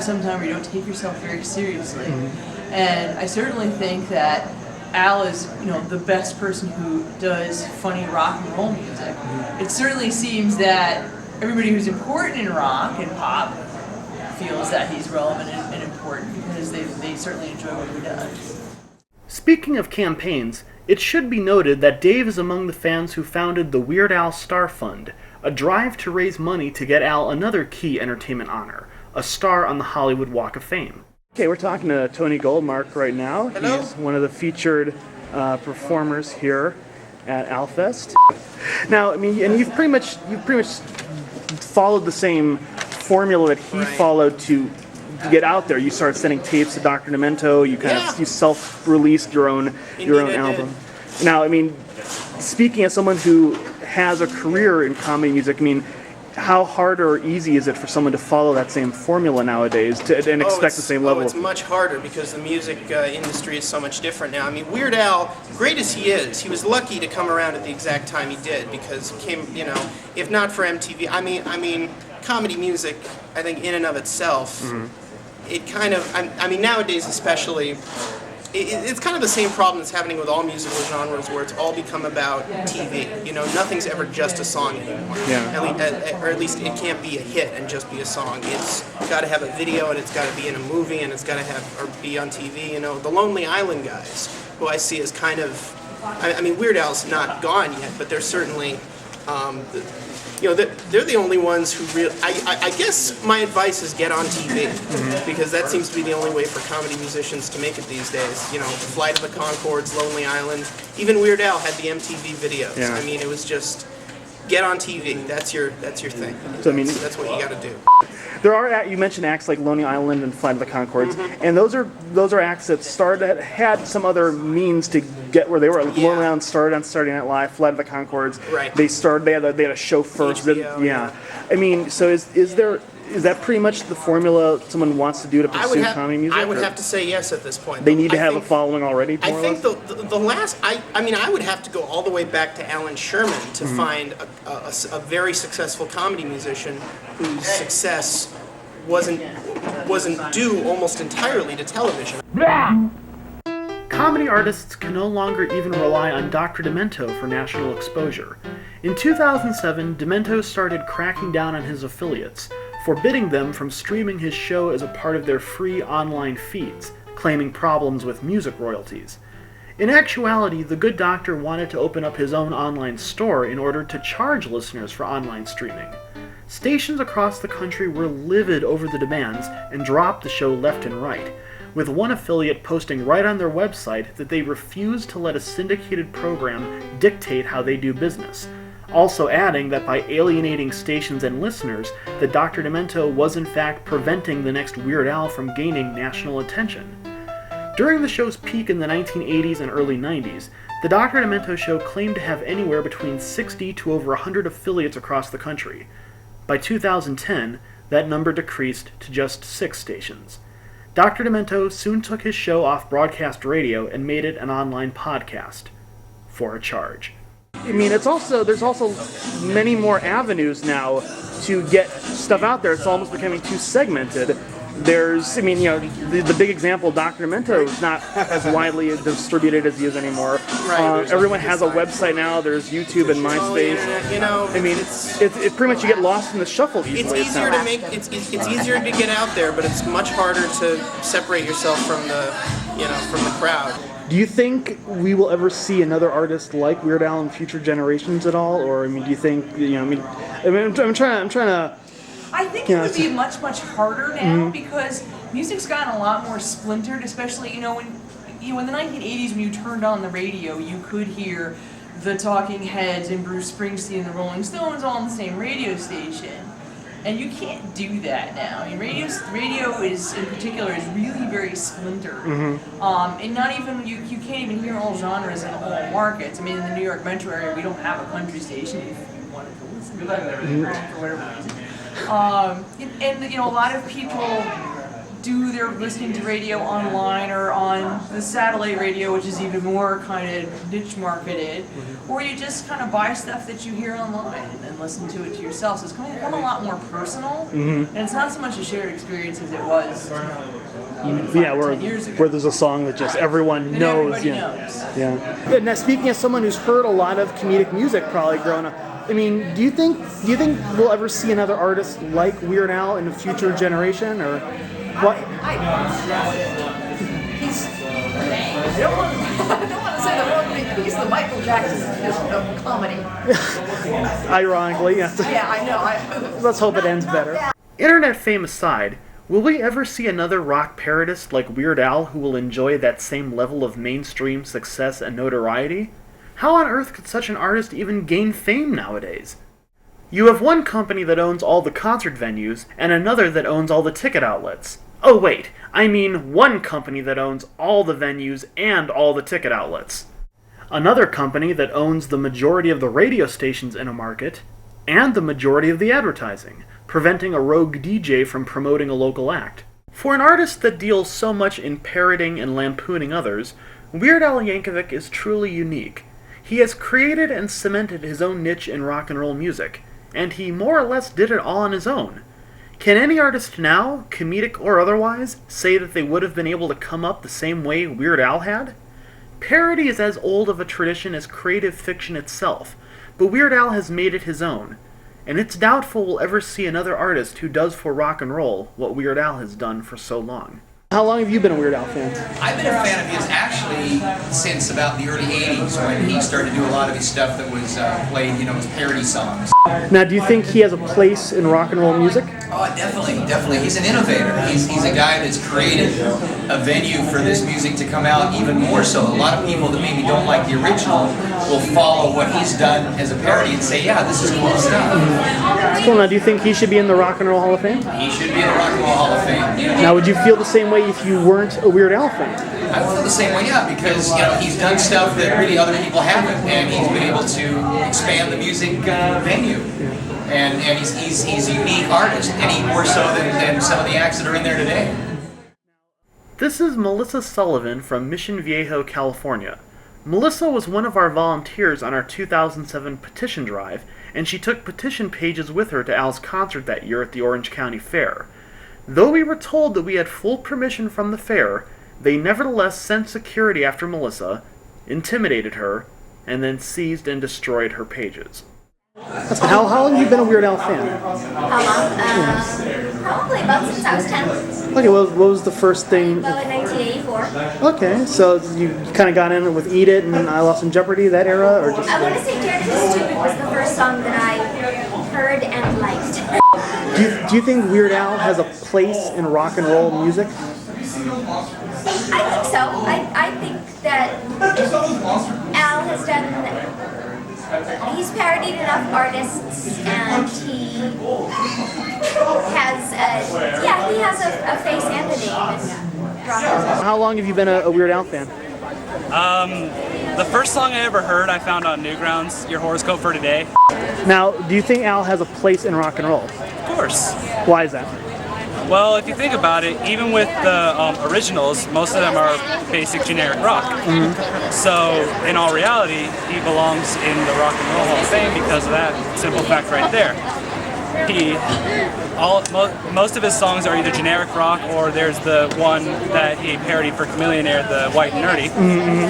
some time where you don't take yourself very seriously. And I certainly think that Al is, the best person who does funny rock and roll music. It certainly seems that everybody who's important in rock and pop feels that he's relevant and important because they certainly enjoy what he does.
Speaking of campaigns, it should be noted that Dave is among the fans who founded the Weird Al Star Fund, a drive to raise money to get Al another key entertainment honor, a star on the Hollywood Walk of Fame.
Okay, we're talking to Tony Goldmark right now.
Hello.
He's one of the featured performers here at Alfest. Now, I mean, and you've pretty much followed the same formula that he followed to get out there. You started sending tapes to Dr. Demento. You self-released your own album. Now, I mean, speaking as someone who has a career in comedy music, I mean, how hard or easy is it for someone to follow that same formula nowadays and expect the same level?
It's much harder because the music industry is so much different now. I mean, Weird Al, great as he is, he was lucky to come around at the exact time he did because he came, if not for MTV, I mean, comedy music, I think in and of itself, it kind of, I mean, nowadays especially, it's kind of the same problem that's happening with all musical genres, where it's all become about TV. You know, nothing's ever just a song anymore.
Yeah.
Or at least it can't be a hit and just be a song. It's got to have a video, and it's got to be in a movie, and it's got to have or be on TV. You know, the Lonely Island guys, who I see as kind of, I mean, Weird Al's not gone yet, but they're certainly, they're the only ones who really. I guess my advice is get on TV, because that seems to be the only way for comedy musicians to make it these days. You know, Flight of the Conchords, Lonely Island, even Weird Al had the MTV videos.
Yeah.
I mean, it was just get on TV. That's your thing.
So, I mean,
that's what you got to do.
There are, you mentioned acts like Lonely Island and Flight of the Conchords, and those are acts that had some other means to get where they were. Like Lonely Island started on Saturday Night Live. Flight of the Conchords,
right?
They had a show first.
HBO,
I mean, so is that pretty much the formula someone wants to do to pursue comedy music?
I would have to say yes at this point.
They need to have a following already.
I think the last. I mean, I would have to go all the way back to Alan Sherman to find a very successful comedy musician whose success wasn't due almost entirely to television.
Comedy artists can no longer even rely on Dr. Demento for national exposure. In 2007, Demento started cracking down on his affiliates, forbidding them from streaming his show as a part of their free online feeds, claiming problems with music royalties. In actuality, the good doctor wanted to open up his own online store in order to charge listeners for online streaming. Stations across the country were livid over the demands and dropped the show left and right, with one affiliate posting right on their website that they refused to let a syndicated program dictate how they do business, also adding that by alienating stations and listeners, that Dr. Demento was in fact preventing the next Weird Al from gaining national attention. During the show's peak in the 1980s and early 90s, the Dr. Demento show claimed to have anywhere between 60 to over 100 affiliates across the country. By 2010, that number decreased to just 6 stations. Dr. Demento soon took his show off broadcast radio and made it an online podcast, for a charge.
I mean, there's also many more avenues now to get stuff out there. It's almost becoming too segmented. The big example, Dr. Demento is not as widely distributed as he is anymore.
Right.
Everyone has a website now. There's YouTube and MySpace.
You know,
I mean, it's pretty much you get lost in the shuffle easily.
It's easier to make. It's easier to get out there, but it's much harder to separate yourself from the crowd.
Do you think we will ever see another artist like Weird Al in future generations at all, or I mean, do you think I'm trying to.
I think it would be much, much harder now because music's gotten a lot more splintered, especially, in the 1980s when you turned on the radio, you could hear the Talking Heads and Bruce Springsteen and the Rolling Stones all on the same radio station. And you can't do that now. I mean, radio is, in particular, is really very splintered. And not even, you can't even hear all genres in all markets. I mean, in the New York metro area, we don't have a country station if you wanted to listen to that for whatever reason. A lot of people do their listening to radio online or on the satellite radio, which is even more kind of niche marketed, or you just kind of buy stuff that you hear online and listen to it to yourself. So it's become a lot more personal, and it's not so much a shared experience as it was even 5 or 10 years ago.
Where there's a song that just everyone knows.
Everybody knows.
Yeah. Now, speaking as someone who's heard a lot of comedic music probably growing up, I mean, do you think we'll ever see another artist like Weird Al in a future generation, or what?
I don't want to say the wrong thing, but he's the Michael Jackson of comedy.
Ironically, yes.
Yeah, I know.
Let's hope it ends better.
Internet fame aside, will we ever see another rock parodist like Weird Al who will enjoy that same level of mainstream success and notoriety? How on earth could such an artist even gain fame nowadays? You have one company that owns all the concert venues, and another that owns all the ticket outlets. Oh wait, I mean one company that owns all the venues and all the ticket outlets. Another company that owns the majority of the radio stations in a market, and the majority of the advertising, preventing a rogue DJ from promoting a local act. For an artist that deals so much in parroting and lampooning others, Weird Al Yankovic is truly unique. He has created and cemented his own niche in rock and roll music, and he more or less did it all on his own. Can any artist now, comedic or otherwise, say that they would have been able to come up the same way Weird Al had? Parody is as old of a tradition as creative fiction itself, but Weird Al has made it his own, and it's doubtful we'll ever see another artist who does for rock and roll what Weird Al has done for so long.
How long have you been a Weird Al fan?
I've been a fan of his actually since about the early 80s when he started to do a lot of his stuff that was played, as parody songs.
Now, do you think he has a place in rock and roll music?
Oh, definitely. He's an innovator. He's a guy that's created a venue for this music to come out even more so. A lot of people that maybe don't like the original will follow what he's done as a parody and say, yeah, this is cool stuff.
Cool. Now, do you think he should be in the Rock and Roll Hall of Fame?
He should be in the Rock and Roll Hall of Fame.
Now, would you feel the same way if you weren't a Weird Al fan?
I feel the same way, yeah, because he's done stuff that really other people haven't, and he's been able to expand the music venue. And he's a unique artist, any more so than some of the acts that are in there today.
This is Melissa Sullivan from Mission Viejo, California. Melissa was one of our volunteers on our 2007 petition drive, and she took petition pages with her to Al's concert that year at the Orange County Fair. Though we were told that we had full permission from the fair, they nevertheless sent security after Melissa, intimidated her, and then seized and destroyed her pages.
How long have you been a Weird Al fan?
How long? Probably about since I was 10.
Okay, well, what was the first thing?
About in 1984.
Okay, so you kind of got in with Eat It and I Lost in Jeopardy, that era? Or just...
I want to say Dared to Be Stupid was the first song that I heard and liked.
Do you think Weird Al has a place in rock and roll music?
I think so. I think that Al has done... He's parodied enough artists, and he has a face and a name.
How long have you been a Weird Al fan?
The first song I ever heard I found on Newgrounds, Your Horoscope for Today.
Now, do you think Al has a place in rock and roll?
Of course.
Why is that?
Well, if you think about it, even with the originals, most of them are basic generic rock.
Mm-hmm.
So, in all reality, he belongs in the Rock and Roll Hall of Fame because of that simple fact right there. Most of his songs are either generic rock or there's the one that he parodied for Chameleonaire, the White and Nerdy.
Mm-hmm.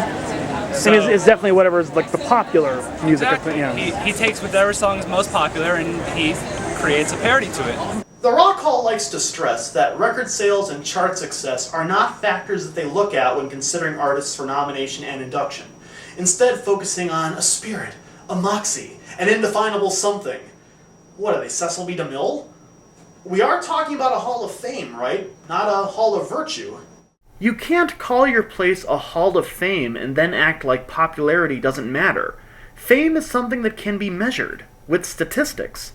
So, and it's definitely whatever is like the popular music.
Exactly.
Yeah.
He takes whatever song is most popular and he creates a parody to it.
The Rock Hall likes to stress that record sales and chart success are not factors that they look at when considering artists for nomination and induction, instead focusing on a spirit, a moxie, an indefinable something. What are they, Cecil B. DeMille? We are talking about a Hall of Fame, right? Not a Hall of Virtue.
You can't call your place a Hall of Fame and then act like popularity doesn't matter. Fame is something that can be measured, with statistics.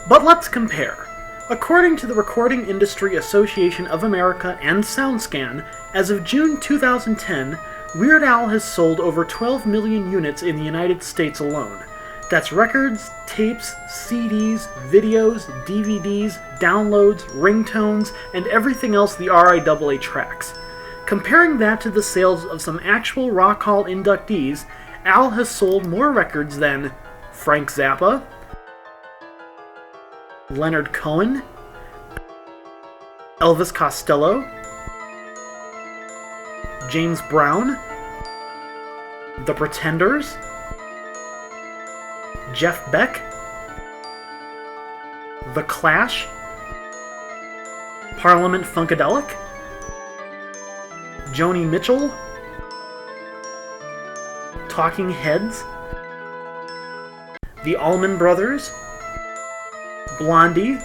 But let's compare. According to the Recording Industry Association of America and SoundScan, as of June 2010, Weird Al has sold over 12 million units in the United States alone. That's records, tapes, CDs, videos, DVDs, downloads, ringtones, and everything else the RIAA tracks. Comparing that to the sales of some actual Rock Hall inductees, Al has sold more records than Frank Zappa, Leonard Cohen, Elvis Costello, James Brown, The Pretenders, Jeff Beck, The Clash, Parliament Funkadelic, Joni Mitchell, Talking Heads, The Allman Brothers, Blondie,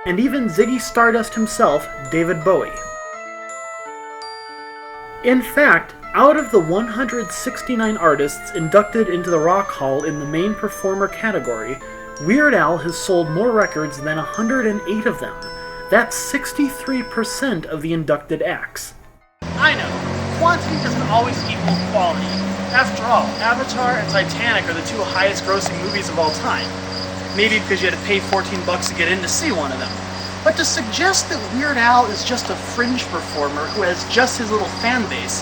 and even Ziggy Stardust himself, David Bowie. In fact, out of the 169 artists inducted into the Rock Hall in the main performer category, Weird Al has sold more records than 108 of them. That's 63% of the inducted acts. I know, quantity doesn't always equal quality. After all, Avatar and Titanic are the two highest grossing movies of all time. Maybe because you had to pay $14 to get in to see one of them. But to suggest that Weird Al is just a fringe performer who has just his little fan base,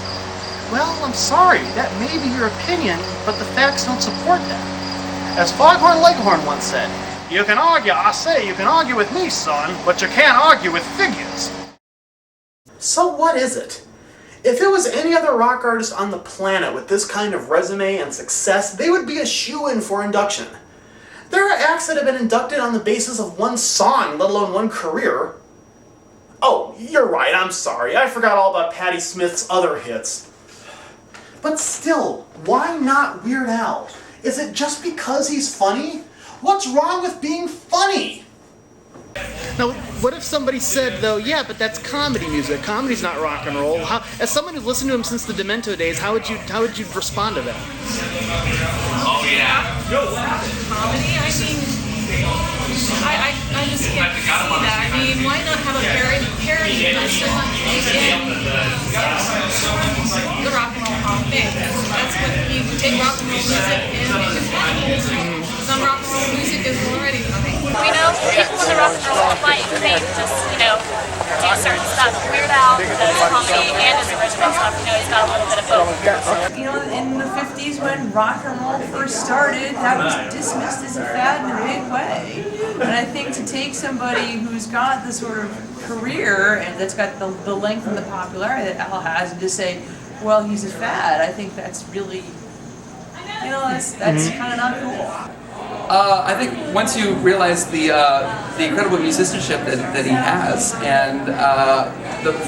well, I'm sorry, that may be your opinion, but the facts don't support that. As Foghorn Leghorn once said, You can argue, I say, you can argue with me, son, but you can't argue with figures. So what is it? If it was any other rock artist on the planet with this kind of resume and success, they would be a shoo-in for induction. There are acts that have been inducted on the basis of one song, let alone one career. Oh, you're right, I'm sorry. I forgot all about Patti Smith's other hits. But still, why not Weird Al? Is it just because he's funny? What's wrong with being funny?
Now, what if somebody said, though, yeah, but that's comedy music. Comedy's not rock and roll. As someone who's listened to him since the Demento days, how would you respond to that?
Oh yeah.
Comedy? I mean, I just can't see that. I mean, why not have a parody person in the Rock and Roll Hall of Fame? That's what you take rock and roll music and make it fun. Some rock and roll music is already funny.
You know, people in the Rock and Roll Hall of Fame just, do certain stuff. Weird Al does comedy and his original stuff. He's got a little bit of both.
In the 50s when rock and roll first started, that was dismissed as a fad in a big way. And I think to take somebody who's got the sort of career and that's got the length and the popularity that Al has and just say, well, he's a fad, I think that's really, that's kind of not cool.
I think once you realize the incredible musicianship that he has, and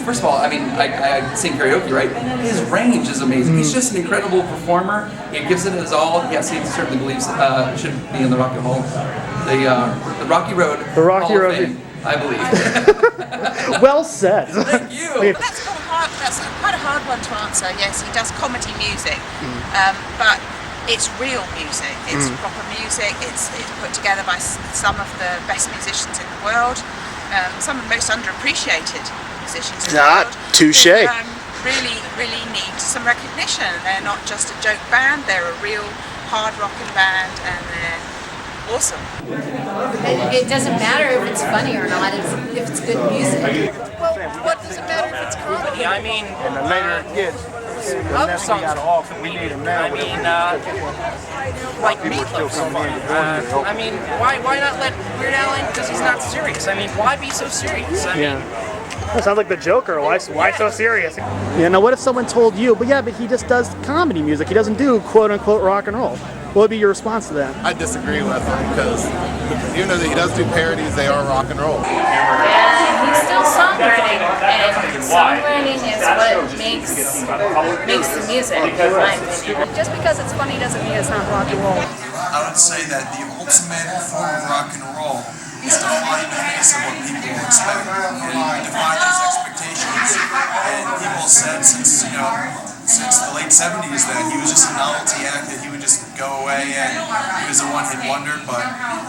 first of all, I mean, I sing karaoke, right? His range is amazing. He's just an incredible performer. He gives it his all. Yes, he certainly believes should be in the Rock and Roll, the Rocky Road.
The Rocky
Hall of
Road.
Fame, I believe.
Well said.
Thank you.
That's quite a hard one to answer. Yes, he does comedy music, but it's real music. It's proper music. It's put together by some of the best musicians in the world, some of the most underappreciated musicians in the world.
Touche.
Really, really need some recognition. They're not just a joke band. They're a real hard rocking band, and they're awesome.
It doesn't matter if it's funny or not, if it's good music.
Well, what does it matter if it's comedy? I mean,
And the later it gets,
other songs.
we need them now.
I mean, like Meatloaf song. I mean, why not let Weird Al in? Because he's not serious. I mean, why be so serious? I mean,
That sounds like the Joker. Why so serious? Yeah, now what if someone told you, but he just does comedy music. He doesn't do quote-unquote rock and roll. What would be your response to that?
I disagree with him because even though he does do parodies, they are rock and roll.
Yeah, he's still songwriting, and songwriting is what makes the music, in my opinion.
Just because it's funny doesn't mean it's not rock and roll.
I would say that the ultimate form of rock and roll is to fly in the face of what people expect and defy those expectations. And people said since the late 70s that he was just a novelty act, that he would just go away and he was a one-hit wonder, but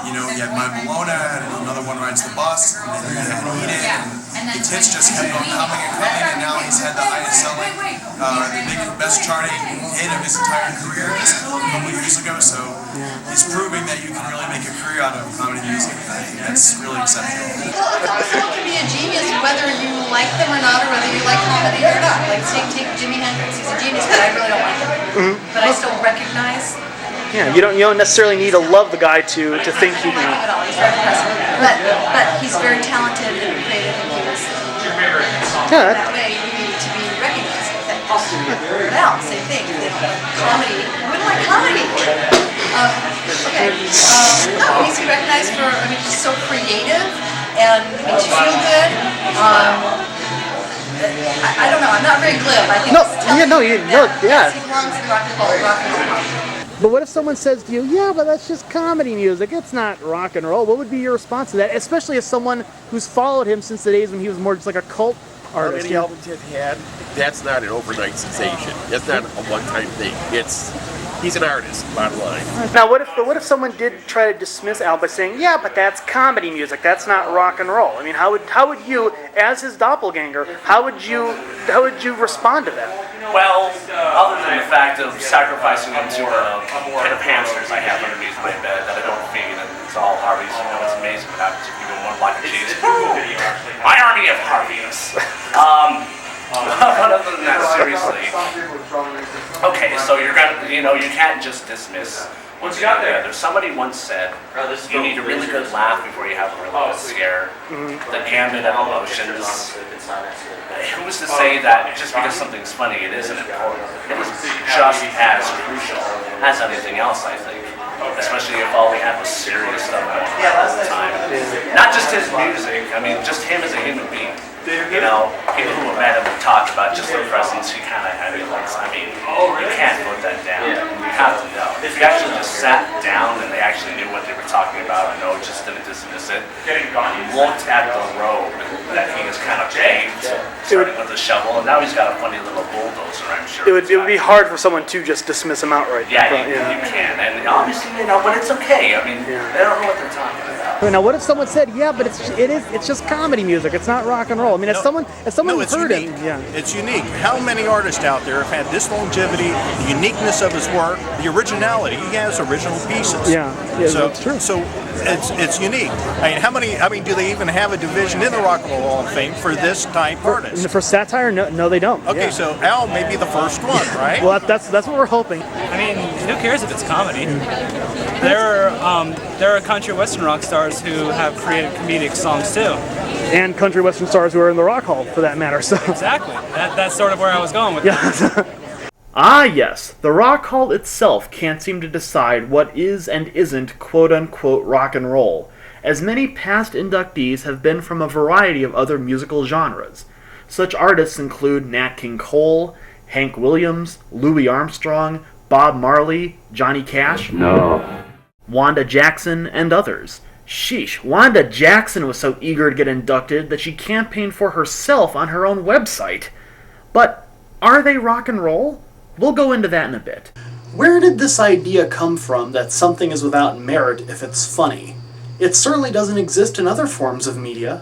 you had My Bologna and another one Rides the Bus, and then you had Eat It, and the hits just kept on coming and coming, and now he's had the highest selling, the best charting hit of his entire career just a couple years ago, so he's proving that you can really make a career out of comedy music, and I think that's really exceptional.
Someone can be a genius whether you like them or not, or whether you like comedy or not. Like, take Jimi Hendrix. He's a genius, but I really don't like him. But I still recognize.
Yeah, you don't necessarily need to love the guy to think he can.
He's very impressive. But he's very talented and creative, and he was. That way, you need to be recognized. Now, same thing. Comedy. We don't like comedy. No, he needs to be recognized for. I mean, he's so creative and makes you feel good. I don't know. I'm not very glib. I think he belongs in rock and roll.
But what if someone says to you, yeah, but that's just comedy music, it's not rock and roll? What would be your response to that? Especially as someone who's followed him since the days when he was more just like a cult artist.
Any albums he's had, that's not an overnight sensation. That's not a one-time thing. He's an artist, bottom line.
Now, what if someone did try to dismiss Al by saying, yeah, but that's comedy music, that's not rock and roll? I mean, how would you, as his doppelganger, how would you respond to that?
Well, other than the fact of sacrificing them to a pit of hamsters I have underneath my bed that I don't feed, and it's all Harvey's. It's amazing what happens if you go one block of cheese. My army of Harveys. But other than that, seriously. Okay, so you're gonna, you know, you can't just dismiss once you got there. There's somebody once said, you need a really good laugh before you have a really good scare. The gambit of emotions. Who's to say that just because something's funny, it isn't important? It is just as crucial as anything else, I think. Especially if all we had was serious stuff going on all the time. Not just his music, I mean, just him as a human being. You know, people who have met him have talked about just the presence he kind of had. I mean, you can't put that down. You have to know. If you actually just sat down and they actually knew what they were talking about, I know just didn't dismiss it. Looked at the road that he has kind of paved, starting with a shovel, and now he's got a funny little bulldozer, I'm sure.
It would be hard for someone to just dismiss him outright.
Yeah, you can, and obviously, you know, but it's okay. I mean, they don't know what they're talking about.
Now, what if someone said, "Yeah, but it's just comedy music. It's not rock and roll." I mean, as someone heard
unique.
him, yeah,
it's unique. How many artists out there have had this longevity, the uniqueness of his work, the originality? He has original pieces.
Yeah,
so
that's true.
So it's unique. I mean, how many? I mean, do they even have a division in the Rock and Roll Hall of Fame for this type artist?
For satire, no, they don't.
Okay, so Al may be the first one, right?
Well, that's what we're hoping.
I mean, who cares if it's comedy? There are country western rock stars who have created comedic songs too.
And country western stars who are in the Rock Hall, for that matter. So
exactly, that's sort of where I was going with that.
Ah yes, the Rock Hall itself can't seem to decide what is and isn't quote-unquote rock and roll, as many past inductees have been from a variety of other musical genres. Such artists include Nat King Cole, Hank Williams, Louis Armstrong, Bob Marley, Johnny Cash, Wanda Jackson, and others. Sheesh, Wanda Jackson was so eager to get inducted that she campaigned for herself on her own website. But are they rock and roll? We'll go into that in a bit.
Where did this idea come from that something is without merit if it's funny? It certainly doesn't exist in other forms of media.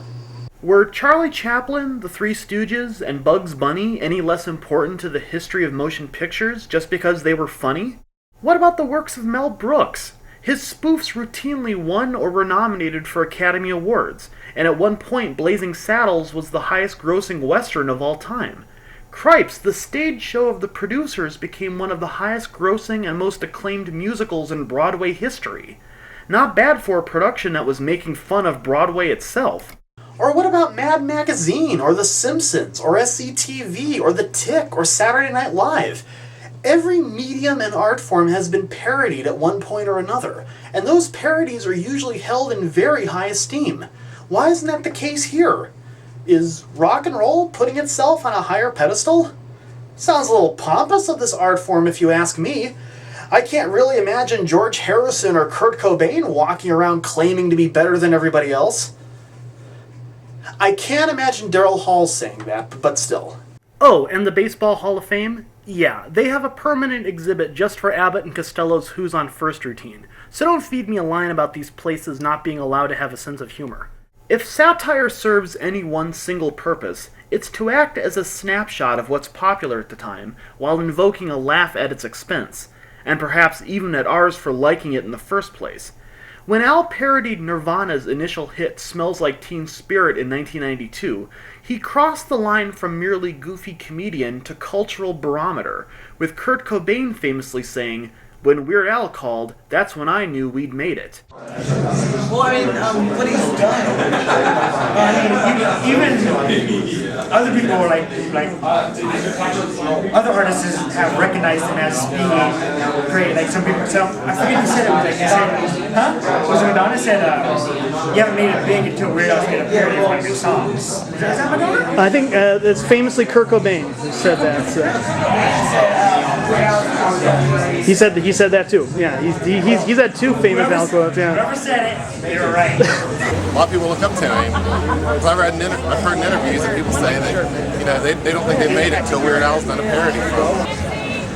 Were Charlie Chaplin, the Three Stooges, and Bugs Bunny any less important to the history of motion pictures just because they were funny? What about the works of Mel Brooks? His spoofs routinely won or were nominated for Academy Awards, and at one point Blazing Saddles was the highest-grossing Western of all time. Cripes, the stage show of the producers became one of the highest-grossing and most acclaimed musicals in Broadway history. Not bad for a production that was making fun of Broadway itself.
Or what about Mad Magazine, or The Simpsons, or SCTV, or The Tick, or Saturday Night Live? Every medium and art form has been parodied at one point or another, and those parodies are usually held in very high esteem. Why isn't that the case here? Is rock and roll putting itself on a higher pedestal? Sounds a little pompous of this art form if you ask me. I can't really imagine George Harrison or Kurt Cobain walking around claiming to be better than everybody else. I can't imagine Daryl Hall saying that, but still.
Oh, and the Baseball Hall of Fame? Yeah, they have a permanent exhibit just for Abbott and Costello's Who's on First routine, so don't feed me a line about these places not being allowed to have a sense of humor. If satire serves any one single purpose, it's to act as a snapshot of what's popular at the time, while invoking a laugh at its expense, and perhaps even at ours for liking it in the first place. When Al parodied Nirvana's initial hit Smells Like Teen Spirit in 1992, he crossed the line from merely goofy comedian to cultural barometer, with Kurt Cobain famously saying, "When Weird Al called, that's when I knew we'd made it."
Well, I mean, what he's done, I mean, even other people were like other artists have recognized him as being great. Like some people, so I forget who said it. Like they said, huh? Was it Madonna said, "You haven't made it big until Weird Al's made a parody of one of your songs." Is that Madonna?
I think it's famously Kurt Cobain who said that. So. He said that too. Yeah, he's had two famous Al quotes. Yeah.
Whoever said it, they were right.
A lot of people look up to him. I've heard in interviews that people say that they don't think they made it until Weird Al's done a parody from.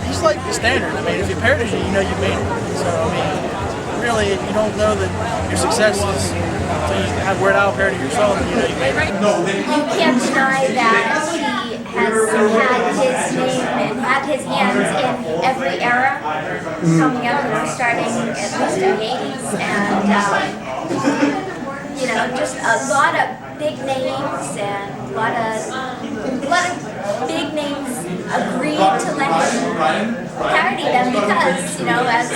He's like the standard. I mean, if you parody it, you know you made it. So I mean, really, if you don't know that your success is until you have Weird Al parody your song, you know you made it.
You can't deny that he has had his name and had his hands in every era coming up, starting at least in the 80s, and just a lot of big names and a lot of big names agreed to let him parody them because, you know, as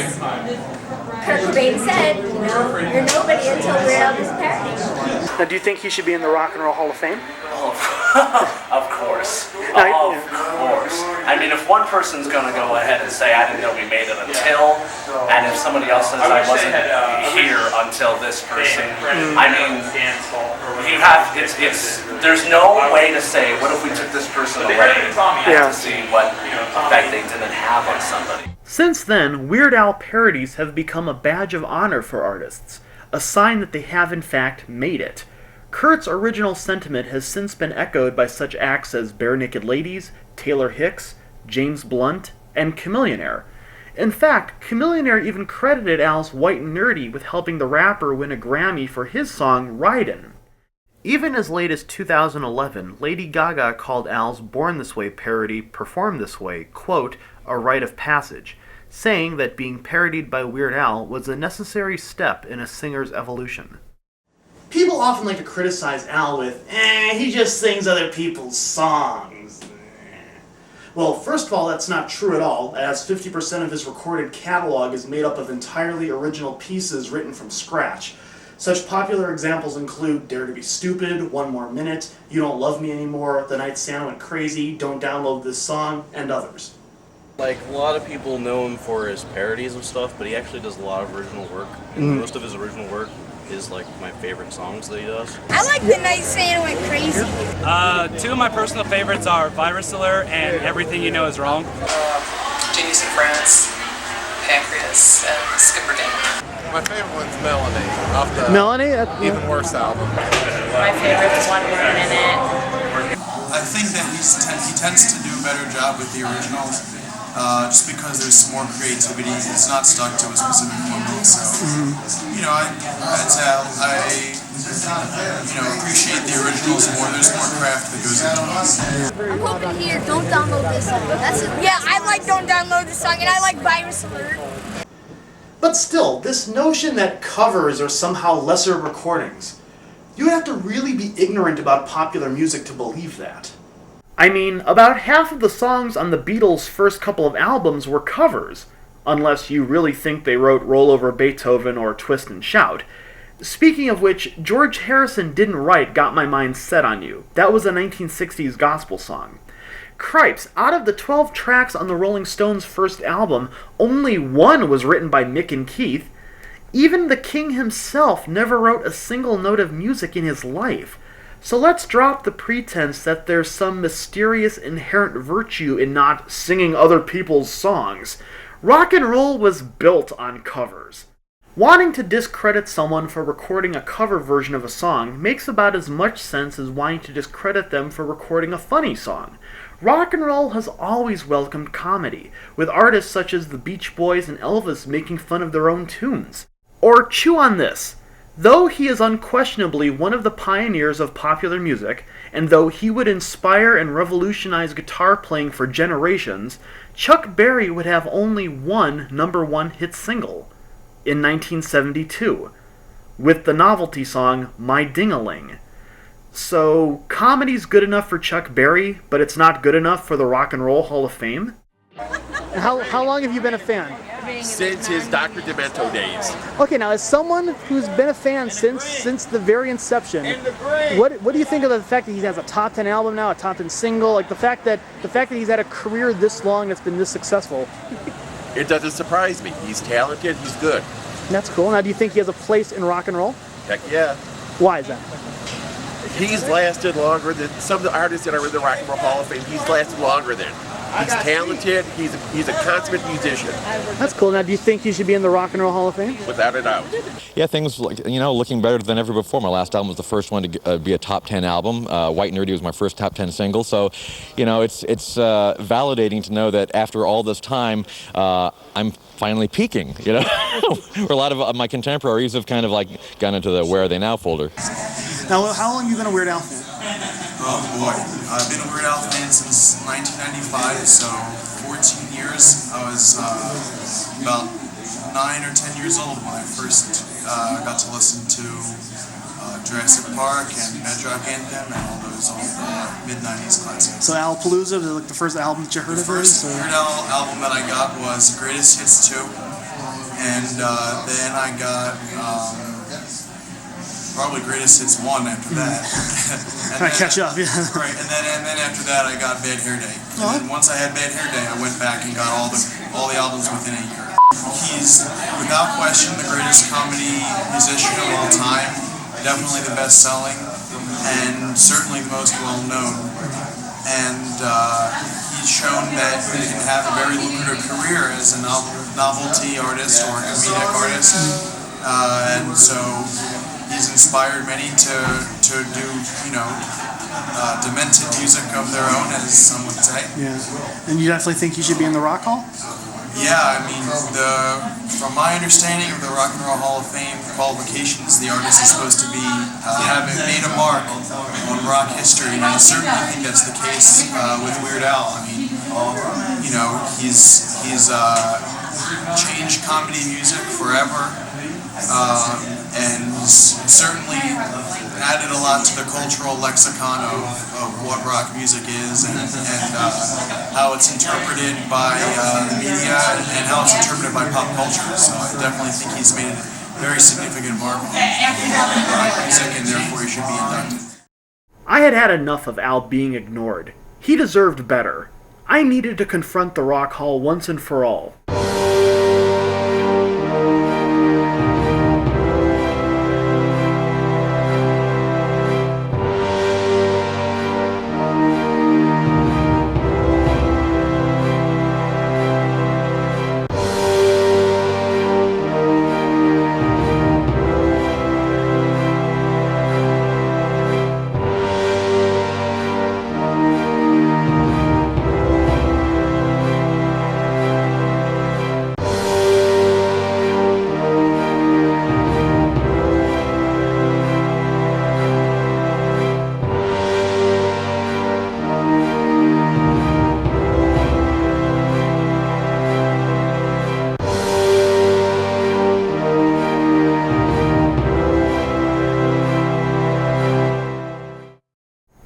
Kurt Cobain said, you know, you're nobody until Weird Al does a parody.
Now, do you think he should be in the Rock and Roll Hall of Fame?
Of course. Of course. I mean, if one person's going to go ahead and say, I didn't know we made it until, and if somebody else says, I wasn't here until this person, I mean, you have, there's no way to say, what if we took this person away to see what effect they didn't have on somebody.
Since then, Weird Al parodies have become a badge of honor for artists, a sign that they have in fact made it. Kurt's original sentiment has since been echoed by such acts as Bare Naked Ladies, Taylor Hicks, James Blunt, and Chamillionaire. In fact, Chamillionaire even credited Al's White and Nerdy with helping the rapper win a Grammy for his song Ridin'. Even as late as 2011, Lady Gaga called Al's Born This Way parody Perform This Way, quote, a rite of passage, saying that being parodied by Weird Al was a necessary step in a singer's evolution.
People often like to criticize Al with, he just sings other people's songs. Well, first of all, that's not true at all, as 50% of his recorded catalog is made up of entirely original pieces written from scratch. Such popular examples include Dare to Be Stupid, One More Minute, You Don't Love Me Anymore, The Night Santa Went Crazy, Don't Download This Song, and others.
Like, a lot of people know him for his parodies of stuff, but he actually does a lot of original work. And most of his original work is like my favorite songs that he does.
I like The Night Santa Went Crazy.
Two of my personal favorites are Virus Alert and Everything You Know Is Wrong.
Genius in France, Pancreas, and Skipper Dan.
My favorite one's Melanie, off the
Melanie?
Even Worse album.
My favorite is One More Minute.
I think that he tends to do a better job with the originals, just because there's some more creativity. It's not stuck to a specific formula. So, you know, I appreciate the originals more. There's more craft that goes into it.
I'm hoping to hear Don't Download This Song. Yeah, I like Don't Download This Song, and I like Virus Alert.
But still, this notion that covers are somehow lesser recordings, you would have to really be ignorant about popular music to believe that.
I mean, about half of the songs on the Beatles' first couple of albums were covers, unless you really think they wrote Roll Over Beethoven or Twist and Shout. Speaking of which, George Harrison didn't write Got My Mind Set on You. That was a 1960s gospel song. Cripes, out of the 12 tracks on the Rolling Stones' first album, only one was written by Mick and Keith. Even the King himself never wrote a single note of music in his life. So let's drop the pretense that there's some mysterious inherent virtue in not singing other people's songs. Rock and roll was built on covers. Wanting to discredit someone for recording a cover version of a song makes about as much sense as wanting to discredit them for recording a funny song. Rock and roll has always welcomed comedy, with artists such as the Beach Boys and Elvis making fun of their own tunes. Or chew on this. Though he is unquestionably one of the pioneers of popular music, and though he would inspire and revolutionize guitar playing for generations, Chuck Berry would have only one #1 hit single, in 1972, with the novelty song My Ding-a-Ling. So, comedy's good enough for Chuck Berry, but it's not good enough for the Rock and Roll Hall of Fame?
How long have you been a fan?
Since his Dr. Demento days.
Okay, now as someone who's been a fan since the very inception, what do you think of the fact that he has a top 10 album now, a top 10 single, like the fact that he's had a career this long that's been this successful?
It doesn't surprise me. He's talented, he's good.
That's cool. Now, do you think he has a place in rock and roll?
Heck yeah.
Why is that?
He's lasted longer than some of the artists that are in the Rock and Roll Hall of Fame. He's lasted longer than. He's talented. He's a consummate musician.
That's cool. Now, do you think he should be in the Rock and Roll Hall of Fame?
Without a doubt.
Yeah, things looking better than ever before. My last album was the first one to be a top 10 album. White Nerdy was my first top 10 single. So, it's validating to know that after all this time, I'm finally peaking. Where a lot of my contemporaries have kind of gone into the Where Are They Now folder.
Now, how long have you been a Weird Al fan?
Oh boy, I've been a Weird Al fan since 1995, so 14 years. I was about 9 or 10 years old when I first got to listen to Jurassic Park and Bedrock Anthem and all those old mid-90s classics.
So Alpalooza was like the first album that you heard of his?
The first Weird Al album that I got was Greatest Hits 2, and then I got probably Greatest Hits 1 after that.
Trying to catch up, yeah.
Right, and then after that I got Bad Hair Day. And then once I had Bad Hair Day, I went back and got all the albums within a year. He's without question the greatest comedy musician of all time, definitely the best selling, and certainly the most well known. And he's shown that he can have a very lucrative career as a novelty artist or a comedic artist. And so he's inspired many to do, demented music of their own, as some would say.
Yeah. And you definitely think he should be in the Rock Hall?
Yeah, I mean, from my understanding of the Rock and Roll Hall of Fame qualifications, the artist is supposed to be having made a mark on rock history, and I certainly think that's the case with Weird Al. I mean, he's changed comedy music forever, and certainly added a lot to the cultural lexicon of what rock music is and how it's interpreted by the media and how it's interpreted by pop culture. So I definitely think he's made a very significant mark on rock music, and therefore he should be inducted.
I had had enough of Al being ignored. He deserved better. I needed to confront the Rock Hall once and for all.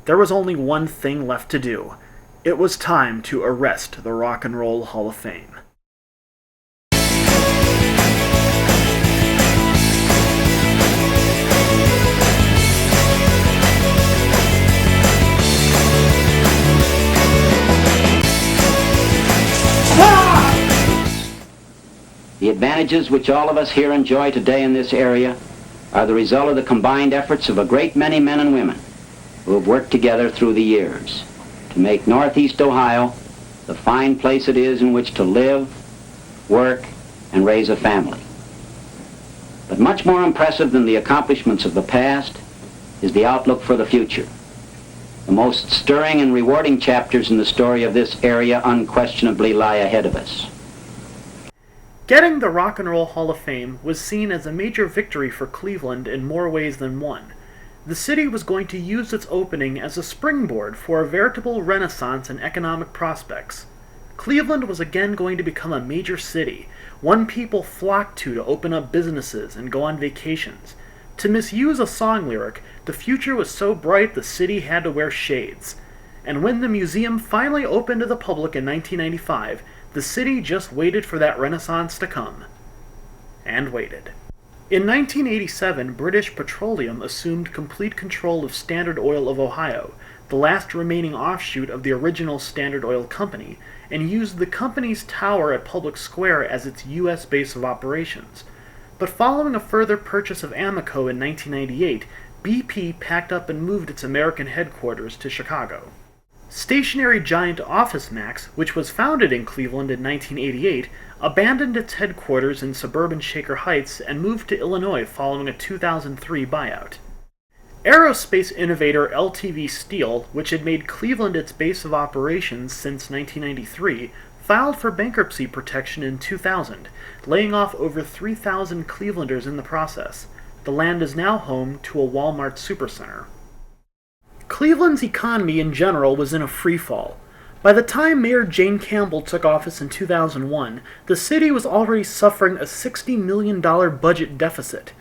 There was only one thing left to do. It was time to arrest the Rock and Roll Hall of Fame.
The advantages which all of us here enjoy today in this area are the result of the combined efforts of a great many men and women who have worked together through the years to make Northeast Ohio the fine place it is in which to live, work, and raise a family. But much more impressive than the accomplishments of the past is the outlook for the future. The most stirring and rewarding chapters in the story of this area unquestionably lie ahead of us.
Getting the Rock and Roll Hall of Fame was seen as a major victory for Cleveland in more ways than one. The city was going to use its opening as a springboard for a veritable renaissance in economic prospects. Cleveland was again going to become a major city, one people flocked to open up businesses and go on vacations. To misuse a song lyric, the future was so bright the city had to wear shades. And when the museum finally opened to the public in 1995, the city just waited for that renaissance to come. And waited. In 1987, British Petroleum assumed complete control of Standard Oil of Ohio, the last remaining offshoot of the original Standard Oil Company, and used the company's tower at Public Square as its U.S. base of operations. But following a further purchase of Amoco in 1998, BP packed up and moved its American headquarters to Chicago. Stationary giant OfficeMax, which was founded in Cleveland in 1988, abandoned its headquarters in suburban Shaker Heights and moved to Illinois following a 2003 buyout. Aerospace innovator LTV Steel, which had made Cleveland its base of operations since 1993, filed for bankruptcy protection in 2000, laying off over 3,000 Clevelanders in the process. The land is now home to a Walmart supercenter. Cleveland's economy in general was in a freefall. By the time Mayor Jane Campbell took office in 2001, the city was already suffering a $60 million budget deficit.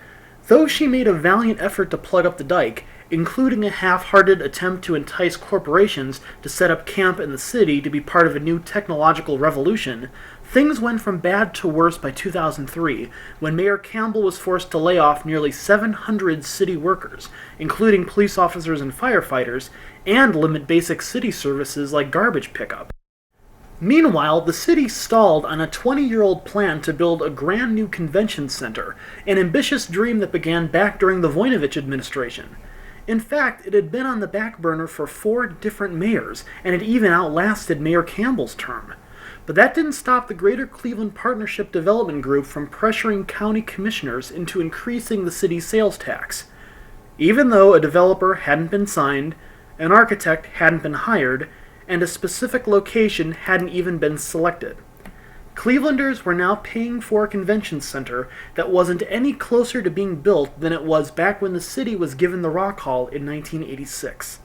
Though she made a valiant effort to plug up the dike, including a half-hearted attempt to entice corporations to set up camp in the city to be part of a new technological revolution, things went from bad to worse by 2003, when Mayor Campbell was forced to lay off nearly 700 city workers, including police officers and firefighters, and limit basic city services like garbage pickup. Meanwhile, the city stalled on a 20-year-old plan to build a brand new convention center, an ambitious dream that began back during the Voinovich administration. In fact, it had been on the back burner for 4 different mayors, and it even outlasted Mayor Campbell's term. But that didn't stop the Greater Cleveland Partnership Development Group from pressuring county commissioners into increasing the city's sales tax. Even though a developer hadn't been signed, an architect hadn't been hired, and a specific location hadn't even been selected. Clevelanders were now paying for a convention center that wasn't any closer to being built than it was back when the city was given the Rock Hall in 1986.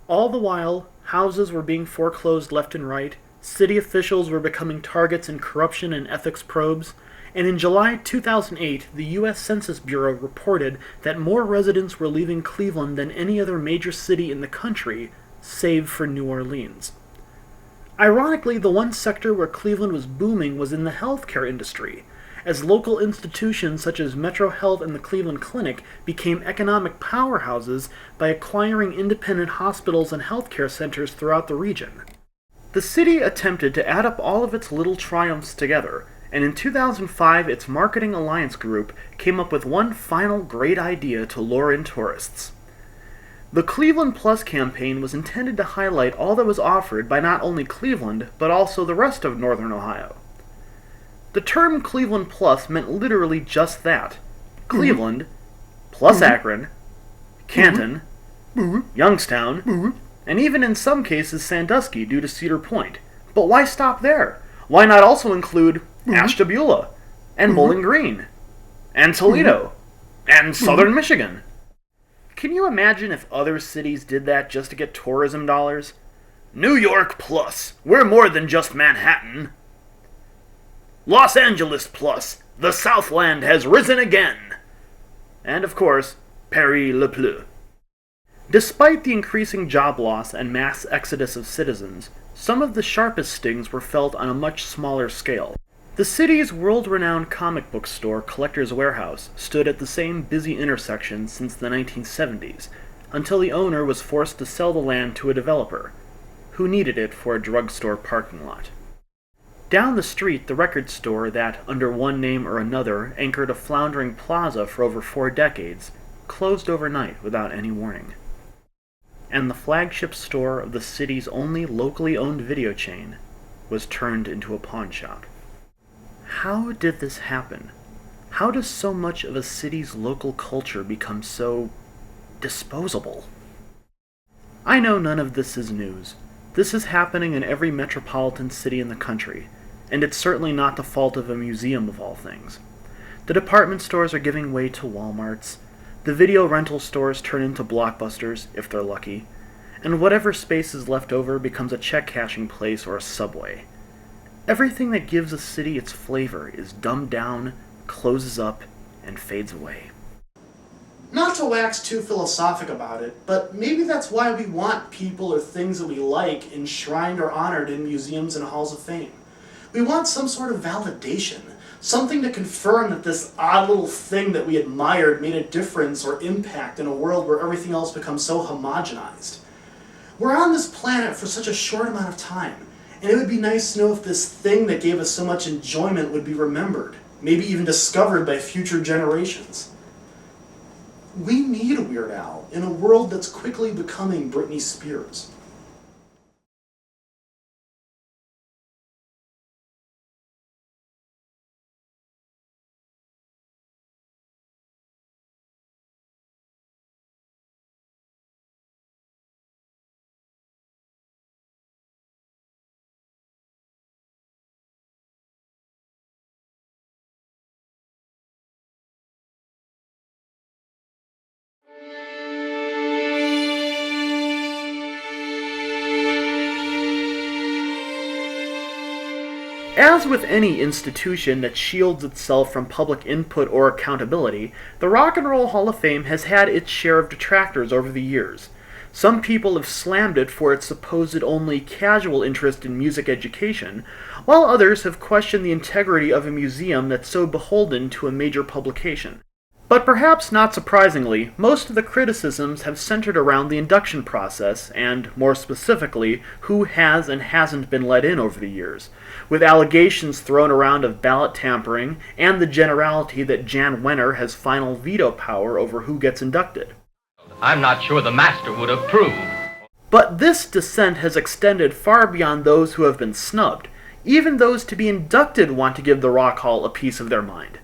All the while, houses were being foreclosed left and right, city officials were becoming targets in corruption and ethics probes, and in July 2008, the U.S. Census Bureau reported that more residents were leaving Cleveland than any other major city in the country, save for New Orleans. Ironically, the one sector where Cleveland was booming was in the healthcare industry, as local institutions such as Metro Health and the Cleveland Clinic became economic powerhouses by acquiring independent hospitals and healthcare centers throughout the region. The city attempted to add up all of its little triumphs together, and in 2005 its Marketing Alliance Group came up with one final great idea to lure in tourists. The Cleveland Plus campaign was intended to highlight all that was offered by not only Cleveland, but also the rest of northern Ohio. The term Cleveland Plus meant literally just that. Cleveland, plus Akron, Canton, Youngstown, and even in some cases Sandusky due to Cedar Point. But why stop there? Why not also include Ashtabula, and Bowling Green, and Toledo, and southern Michigan? Can you imagine if other cities did that just to get tourism dollars? New York Plus, we're more than just Manhattan. Los Angeles Plus, the Southland has risen again. And of course, Paris le Plus. Despite the increasing job loss and mass exodus of citizens, some of the sharpest stings were felt on a much smaller scale. The city's world-renowned comic book store, Collector's Warehouse, stood at the same busy intersection since the 1970s, until the owner was forced to sell the land to a developer, who needed it for a drugstore parking lot. Down the street, the record store that, under one name or another, anchored a floundering plaza for over 4 decades, closed overnight without any warning. And the flagship store of the city's only locally owned video chain was turned into a pawn shop. How did this happen? How does so much of a city's local culture become so disposable? I know none of this is news. This is happening in every metropolitan city in the country, and it's certainly not the fault of a museum of all things. The department stores are giving way to Walmarts, the video rental stores turn into Blockbusters, if they're lucky, and whatever space is left over becomes a check-cashing place or a Subway. Everything that gives a city its flavor is dumbed down, closes up, and fades away.
Not to wax too philosophic about it, but maybe that's why we want people or things that we like enshrined or honored in museums and halls of fame. We want some sort of validation, something to confirm that this odd little thing that we admired made a difference or impact in a world where everything else becomes so homogenized. We're on this planet for such a short amount of time, and it would be nice to know if this thing that gave us so much enjoyment would be remembered, maybe even discovered by future generations. We need a Weird Al in a world that's quickly becoming Britney Spears.
As with any institution that shields itself from public input or accountability, the Rock and Roll Hall of Fame has had its share of detractors over the years. Some people have slammed it for its supposed only casual interest in music education, while others have questioned the integrity of a museum that's so beholden to a major publication. But perhaps not surprisingly, most of the criticisms have centered around the induction process, and, more specifically, who has and hasn't been let in over the years, with allegations thrown around of ballot tampering, and the generality that Jan Wenner has final veto power over who gets inducted.
I'm not sure the master would approve.
But this dissent has extended far beyond those who have been snubbed. Even those to be inducted want to give the Rock Hall a piece of their mind.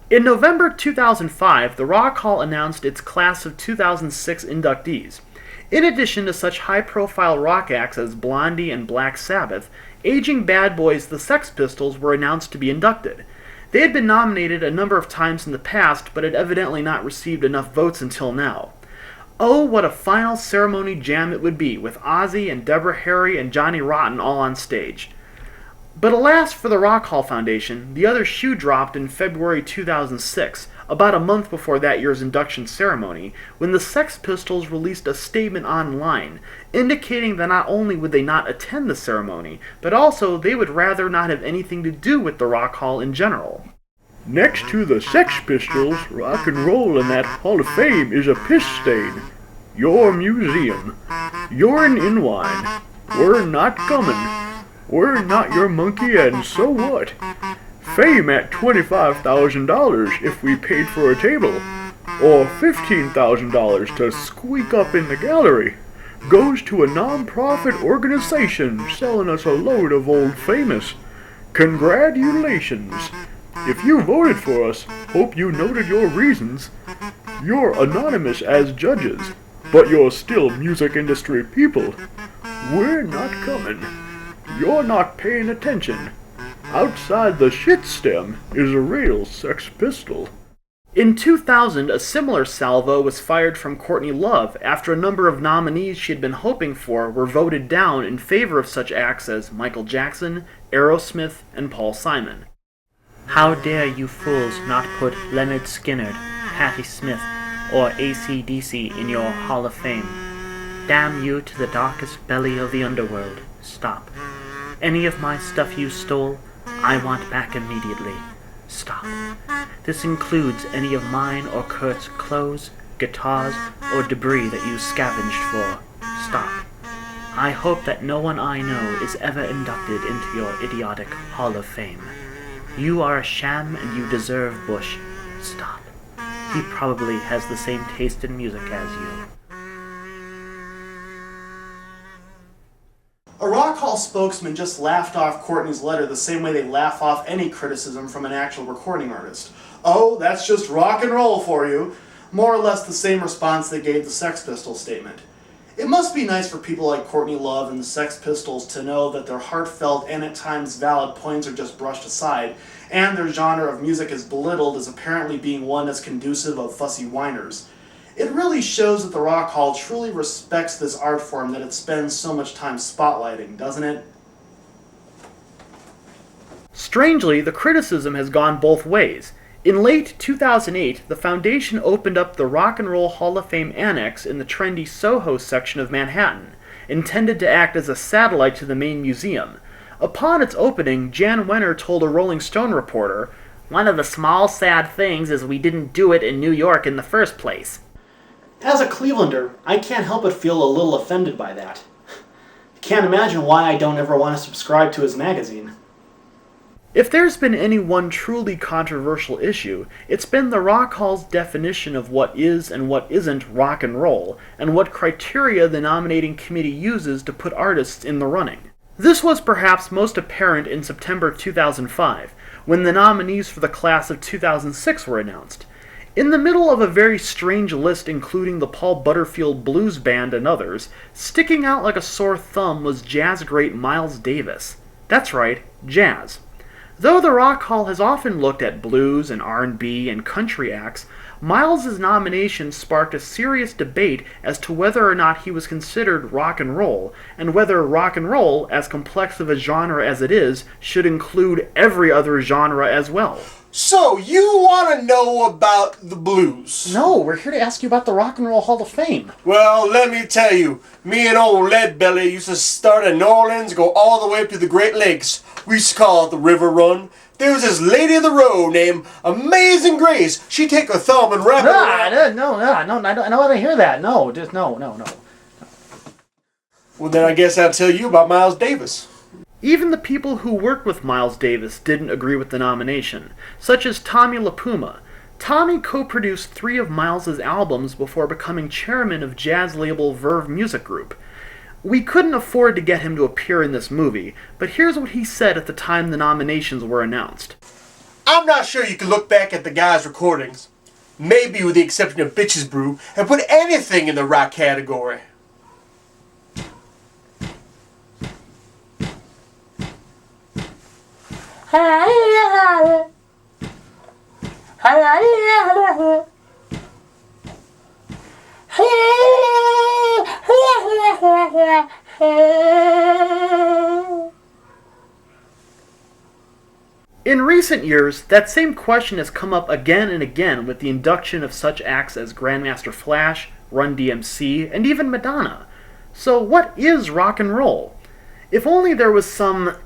In November 2005, the Rock Hall announced its class of 2006 inductees. In addition to such high-profile rock acts as Blondie and Black Sabbath, aging bad boys the Sex Pistols were announced to be inducted. They had been nominated a number of times in the past, but had evidently not received enough votes until now. Oh, what a final ceremony jam it would be, with Ozzy and Deborah Harry and Johnny Rotten all on stage. But alas for the Rock Hall Foundation, the other shoe dropped in February 2006, about a month before that year's induction ceremony, when the Sex Pistols released a statement online, indicating that not only would they not attend the ceremony, but also they would rather not have anything to do with the Rock Hall in general.
Next to the Sex Pistols, rock and roll in that Hall of Fame is a piss stain. Your museum. Urine in wine. We're not coming. We're not your monkey, and so what? Fame at $25,000 if we paid for a table, or $15,000 to squeak up in the gallery, goes to a non-profit organization selling us a load of old famous. Congratulations! If you voted for us, hope you noted your reasons. You're anonymous as judges, but you're still music industry people. We're not coming. You're not paying attention. Outside the shit stem is a real Sex Pistol.
In 2000, a similar salvo was fired from Courtney Love after a number of nominees she had been hoping for were voted down in favor of such acts as Michael Jackson, Aerosmith, and Paul Simon.
How dare you fools not put Leonard Skinner, Patti Smith, or AC/DC in your Hall of Fame? Damn you to the darkest belly of the underworld. Stop. Any of my stuff you stole, I want back immediately. Stop. This includes any of mine or Kurt's clothes, guitars, or debris that you scavenged for. Stop. I hope that no one I know is ever inducted into your idiotic Hall of Fame. You are a sham and you deserve Bush. Stop. He probably has the same taste in music as you.
A Rock Hall spokesman just laughed off Courtney's letter the same way they laugh off any criticism from an actual recording artist. Oh, that's just rock and roll for you. More or less the same response they gave the Sex Pistols statement. It must be nice for people like Courtney Love and the Sex Pistols to know that their heartfelt and at times valid points are just brushed aside, and their genre of music is belittled as apparently being one that's conducive of fussy whiners. It really shows that the Rock Hall truly respects this art form that it spends so much time spotlighting, doesn't it?
Strangely, the criticism has gone both ways. In late 2008, the Foundation opened up the Rock and Roll Hall of Fame Annex in the trendy Soho section of Manhattan, intended to act as a satellite to the main museum. Upon its opening, Jan Wenner told a Rolling Stone reporter, "One of the small sad things is we didn't do it in New York in the first place."
As a Clevelander, I can't help but feel a little offended by that. Can't imagine why I don't ever want to subscribe to his magazine.
If there's been any one truly controversial issue, it's been the Rock Hall's definition of what is and what isn't rock and roll, and what criteria the nominating committee uses to put artists in the running. This was perhaps most apparent in September 2005, when the nominees for the class of 2006 were announced. In the middle of a very strange list including the Paul Butterfield Blues Band and others, sticking out like a sore thumb was jazz great Miles Davis. That's right, jazz. Though the Rock Hall has often looked at blues and R&B and country acts, Miles's nomination sparked a serious debate as to whether or not he was considered rock and roll, and whether rock and roll, as complex of a genre as it is, should include every other genre as well.
So, you want to know about the blues?
No, we're here to ask you about the Rock and Roll Hall of Fame.
Well, let me tell you, me and old Leadbelly used to start in New Orleans, go all the way up to the Great Lakes. We used to call it the River Run. There was this lady of the road named Amazing Grace. She'd take her thumb and wrap it around.
No, I don't want to hear that. No, just no.
Well, then I guess I'll tell you about Miles Davis.
Even the people who worked with Miles Davis didn't agree with the nomination, such as Tommy LaPuma. Tommy co-produced 3 of Miles's albums before becoming chairman of jazz label Verve Music Group. We couldn't afford to get him to appear in this movie, but here's what he said at the time the nominations were announced.
I'm not sure you can look back at the guy's recordings, maybe with the exception of Bitches Brew, and put anything in the rock category.
In recent years, that same question has come up again and again with the induction of such acts as Grandmaster Flash, Run DMC, and even Madonna. So what is rock and roll? If only there was some,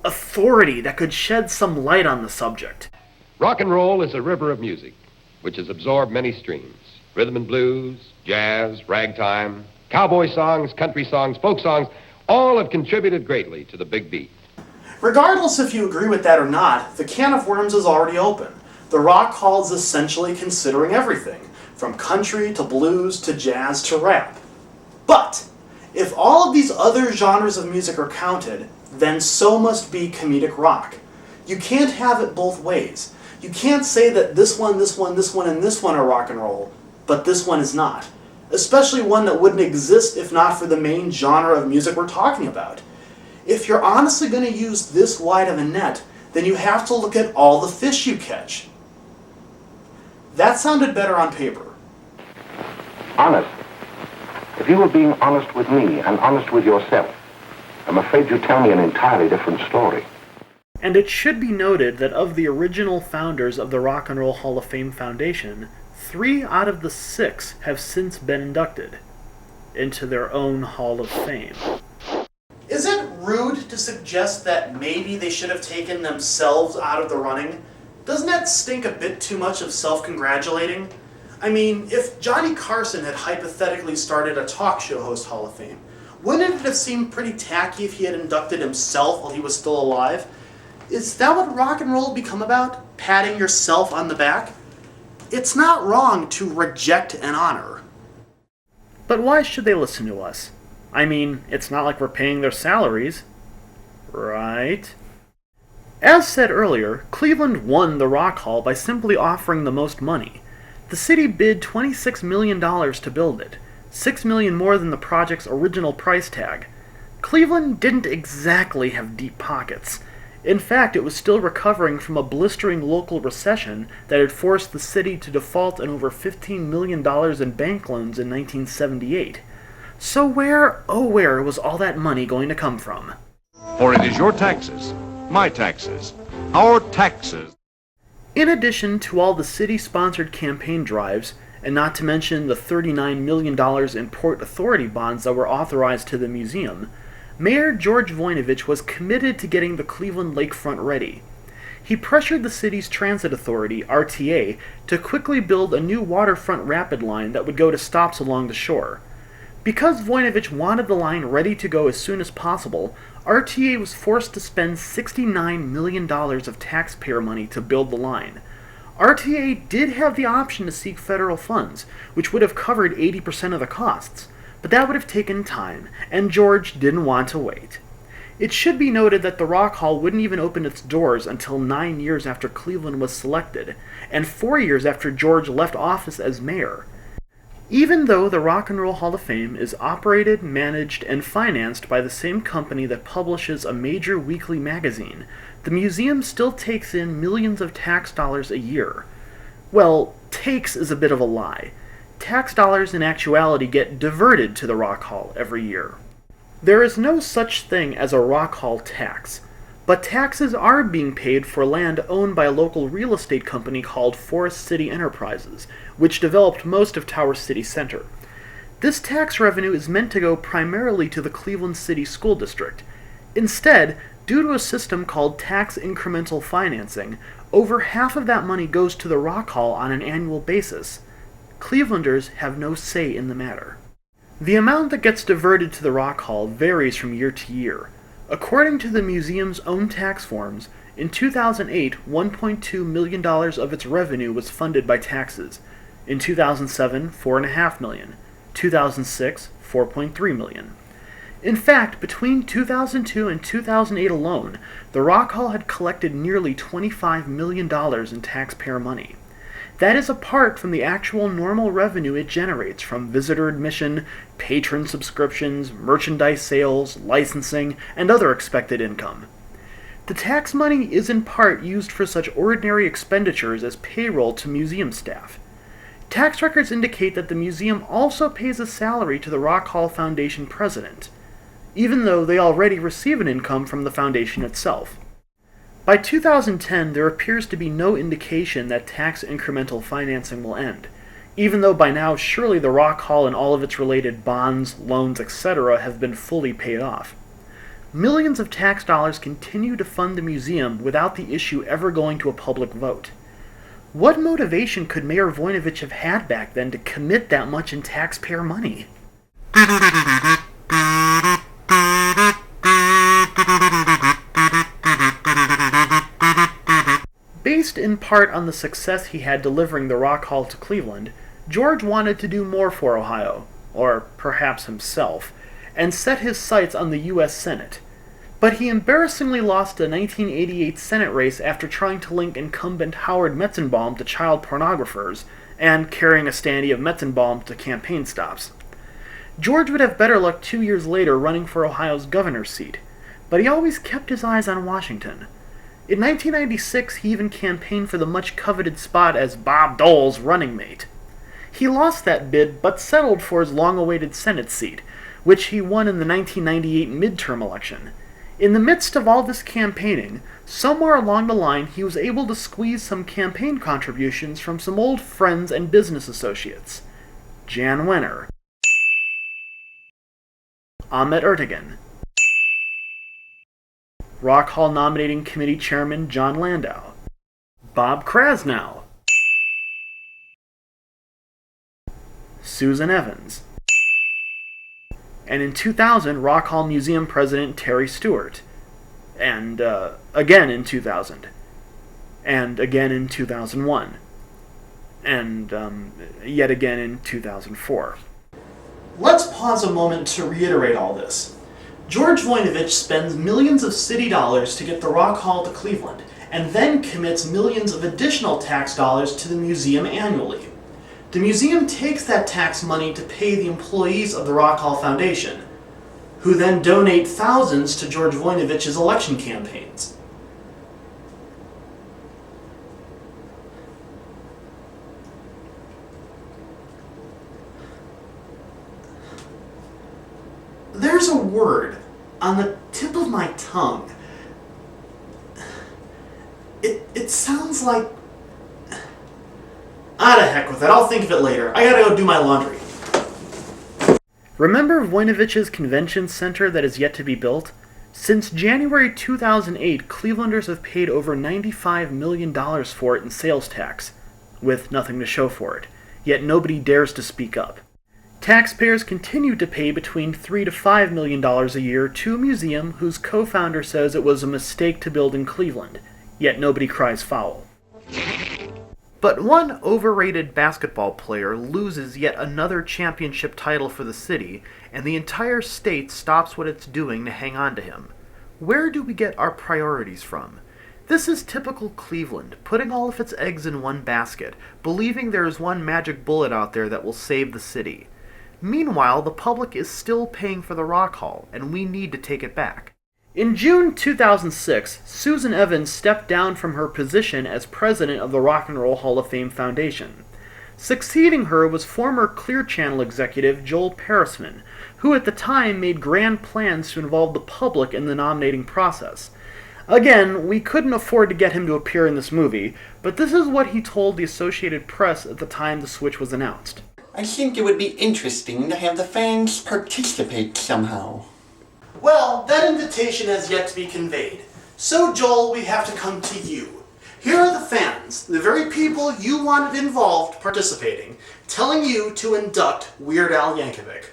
authority that could shed some light on the subject.
Rock and roll is a river of music, which has absorbed many streams. Rhythm and blues, jazz, ragtime, cowboy songs, country songs, folk songs, all have contributed greatly to the big beat.
Regardless if you agree with that or not, the can of worms is already open. The Rock Hall is essentially considering everything, from country to blues to jazz to rap. But if all of these other genres of music are counted, then so must be comedic rock. You can't have it both ways. You can't say that this one, and this one are rock and roll, but this one is not. Especially one that wouldn't exist if not for the main genre of music we're talking about. If you're honestly going to use this wide of a net, then you have to look at all the fish you catch. That sounded better on paper.
Honest. If you were being honest with me and honest with yourself, I'm afraid you'd tell me an entirely different story.
And it should be noted that of the original founders of the Rock and Roll Hall of Fame Foundation, 3 out of the 6 have since been inducted into their own Hall of Fame.
Is it rude to suggest that maybe they should have taken themselves out of the running? Doesn't that stink a bit too much of self-congratulating? I mean, if Johnny Carson had hypothetically started a talk show host Hall of Fame, wouldn't it have seemed pretty tacky if he had inducted himself while he was still alive? Is that what rock and roll become about? Patting yourself on the back? It's not wrong to reject an honor.
But why should they listen to us? I mean, it's not like we're paying their salaries, right? As said earlier, Cleveland won the Rock Hall by simply offering the most money. The city bid $26 million to build it, $6 million more than the project's original price tag. Cleveland didn't exactly have deep pockets. In fact, it was still recovering from a blistering local recession that had forced the city to default on over $15 million in bank loans in 1978. So where, oh where, was all that money going to come from?
For it is your taxes, my taxes, our taxes.
In addition to all the city-sponsored campaign drives, and not to mention the $39 million in Port Authority bonds that were authorized to the museum, Mayor George Voinovich was committed to getting the Cleveland lakefront ready. He pressured the city's transit authority, RTA, to quickly build a new waterfront rapid line that would go to stops along the shore. Because Voinovich wanted the line ready to go as soon as possible, RTA was forced to spend $69 million of taxpayer money to build the line. RTA did have the option to seek federal funds, which would have covered 80% of the costs, but that would have taken time, and George didn't want to wait. It should be noted that the Rock Hall wouldn't even open its doors until 9 years after Cleveland was selected, and 4 years after George left office as mayor. Even though the Rock and Roll Hall of Fame is operated, managed, and financed by the same company that publishes a major weekly magazine, the museum still takes in millions of tax dollars a year. Well, takes is a bit of a lie. Tax dollars in actuality get diverted to the Rock Hall every year. There is no such thing as a Rock Hall tax, but taxes are being paid for land owned by a local real estate company called Forest City Enterprises, which developed most of Tower City Center. This tax revenue is meant to go primarily to the Cleveland City School District. Instead, due to a system called tax incremental financing, over half of that money goes to the Rock Hall on an annual basis. Clevelanders have no say in the matter. The amount that gets diverted to the Rock Hall varies from year to year. According to the museum's own tax forms, in 2008, $1.2 million of its revenue was funded by taxes. In 2007, $4.5 million. 2006, $4.3 million. In fact, between 2002 and 2008 alone, the Rock Hall had collected nearly $25 million in taxpayer money. That is apart from the actual normal revenue it generates from visitor admission, patron subscriptions, merchandise sales, licensing, and other expected income. The tax money is in part used for such ordinary expenditures as payroll to museum staff. Tax records indicate that the museum also pays a salary to the Rock Hall Foundation president, even though they already receive an income from the foundation itself. By 2010, there appears to be no indication that tax incremental financing will end, even though by now surely the Rock Hall and all of its related bonds, loans, etc. have been fully paid off. Millions of tax dollars continue to fund the museum without the issue ever going to a public vote. What motivation could Mayor Voinovich have had back then to commit that much in taxpayer money? Based in part on the success he had delivering the Rock Hall to Cleveland, George wanted to do more for Ohio, or perhaps himself, and set his sights on the U.S. Senate. But he embarrassingly lost the 1988 Senate race after trying to link incumbent Howard Metzenbaum to child pornographers, and carrying a standee of Metzenbaum to campaign stops. George would have better luck 2 years later running for Ohio's governor's seat, but he always kept his eyes on Washington. In 1996, he even campaigned for the much-coveted spot as Bob Dole's running mate. He lost that bid, but settled for his long-awaited Senate seat, which he won in the 1998 midterm election. In the midst of all this campaigning, somewhere along the line he was able to squeeze some campaign contributions from some old friends and business associates. Jan Wenner, Ahmet Ertegun, Rock Hall Nominating Committee Chairman John Landau, Bob Krasnow, Susan Evans, and in 2000, Rock Hall Museum President Terry Stewart, and again in 2000, and again in 2001, and yet again in 2004.
Let's pause a moment to reiterate all this. George Voinovich spends millions of city dollars to get the Rock Hall to Cleveland, and then commits millions of additional tax dollars to the museum annually. The museum takes that tax money to pay the employees of the Rock Hall Foundation, who then donate thousands to George Voinovich's election campaigns. There's a word on the tip of my tongue. It sounds like... Ah, to heck with it. I'll think of it later. I gotta go do my laundry.
Remember Voinovich's convention center that is yet to be built? Since January 2008, Clevelanders have paid over $95 million for it in sales tax, with nothing to show for it. Yet nobody dares to speak up. Taxpayers continue to pay between $3 to $5 million a year to a museum whose co-founder says it was a mistake to build in Cleveland, yet nobody cries foul. But one overrated basketball player loses yet another championship title for the city, and the entire state stops what it's doing to hang on to him. Where do we get our priorities from? This is typical Cleveland, putting all of its eggs in one basket, believing there is one magic bullet out there that will save the city. Meanwhile, the public is still paying for the Rock Hall, and we need to take it back. In June 2006, Susan Evans stepped down from her position as president of the Rock and Roll Hall of Fame Foundation. Succeeding her was former Clear Channel executive Joel Perisman, who at the time made grand plans to involve the public in the nominating process. Again, we couldn't afford to get him to appear in this movie, but this is what he told the Associated Press at the time the switch was announced.
I think it would be interesting to have the fans participate somehow.
Well, that invitation has yet to be conveyed. So, Joel, we have to come to you. Here are the fans, the very people you wanted involved participating, telling you to induct Weird Al Yankovic.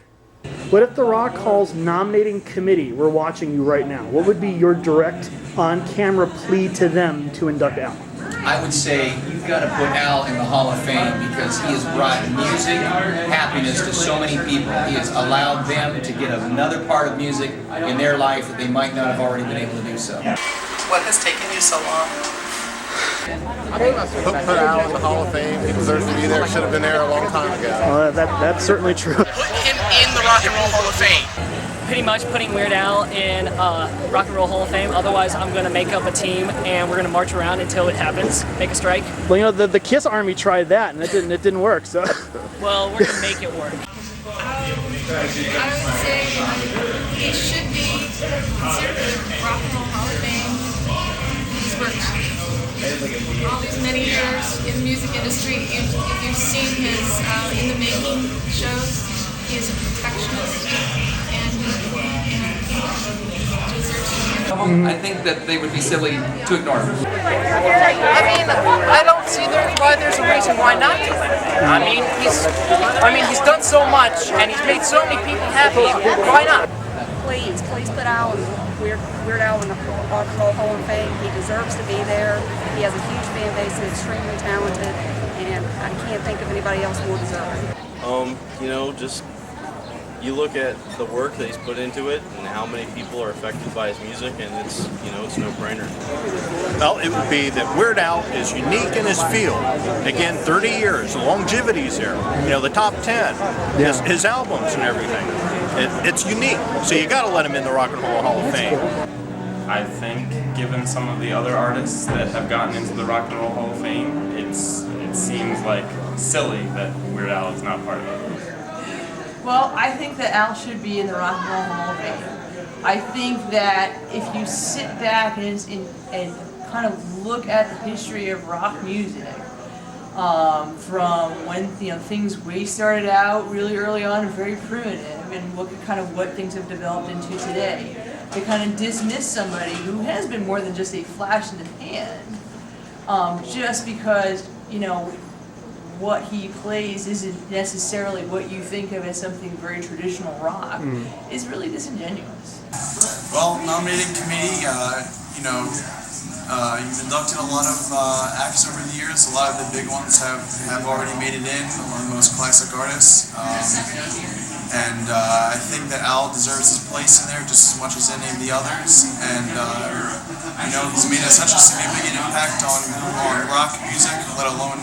What if the Rock Hall's nominating committee were watching you right now? What would be your direct, on-camera plea to them to induct Al?
I would say you've got to put Al in the Hall of Fame because he has brought music, happiness to so many people. He has allowed them to get another part of music in their life that they might not have already been able to do so.
What has taken you so long?
Put Al in the Hall of Fame. He deserves to be there. Should have been there a long time ago.
That's certainly true.
Put him in the Rock and Roll Hall of Fame.
Pretty much putting Weird Al in Rock and Roll Hall of Fame. Otherwise, I'm going to make up a team and we're going to march around until it happens. Make a strike.
Well, you know, the Kiss Army tried that and it didn't work. So.
Well, we're going to make it work.
I would say he should be considered the Rock and Roll Hall of Fame. He's worked all these many years in the music industry. If you've seen his in the making shows, he is a perfectionist and deserves to be.
I think that they would be silly to ignore him.
I mean, I don't see why there's a reason why not to. I mean, he's done so much and he's made so many people happy. Why not?
Please put Al in Weird Al in the Rock and Roll Hall of Fame. He deserves to be there. He has a huge fan base and extremely talented, and I can't think of anybody else more deserving.
You know, just you look at the work that he's put into it and how many people are affected by his music, and it's, you know, it's no brainer.
Well, it would be that Weird Al is unique in his field. Again, 30 years, the longevity's there. You know, the top 10, his albums and everything. It's unique, so you got to let him in the Rock and Roll Hall of Fame.
I think, given some of the other artists that have gotten into the Rock and Roll Hall of Fame, it seems like silly that Weird Al is not part of it.
Well, I think that Al should be in the Rock and Roll Hall of Fame. I think that if you sit back and kind of look at the history of rock music, from when things way started out really early on and very primitive, and look at kind of what things have developed into today, to kind of dismiss somebody who has been more than just a flash in the pan, just because what he plays isn't necessarily what you think of as something very traditional rock, is really disingenuous.
Well, nominating committee, you've inducted a lot of acts over the years. A lot of the big ones have already made it in, one of the most classic artists. And I think that Al deserves his place in there just as much as any of the others. And he's made such a significant impact on rock music, let alone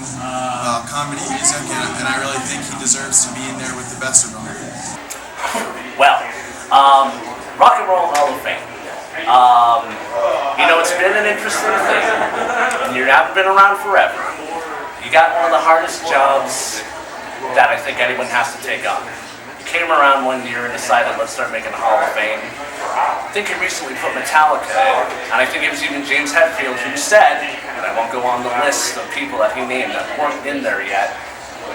comedy music. And I really think he deserves to be in there with the best of them.
Well, Rock and Roll Hall of Fame. It's been an interesting thing. You haven't been around forever. You got one of the hardest jobs that I think anyone has to take on. You came around one year and decided, let's start making a Hall of Fame. I think you recently put Metallica in, and I think it was even James Hetfield who said, and I won't go on the list of people that he named that weren't in there yet,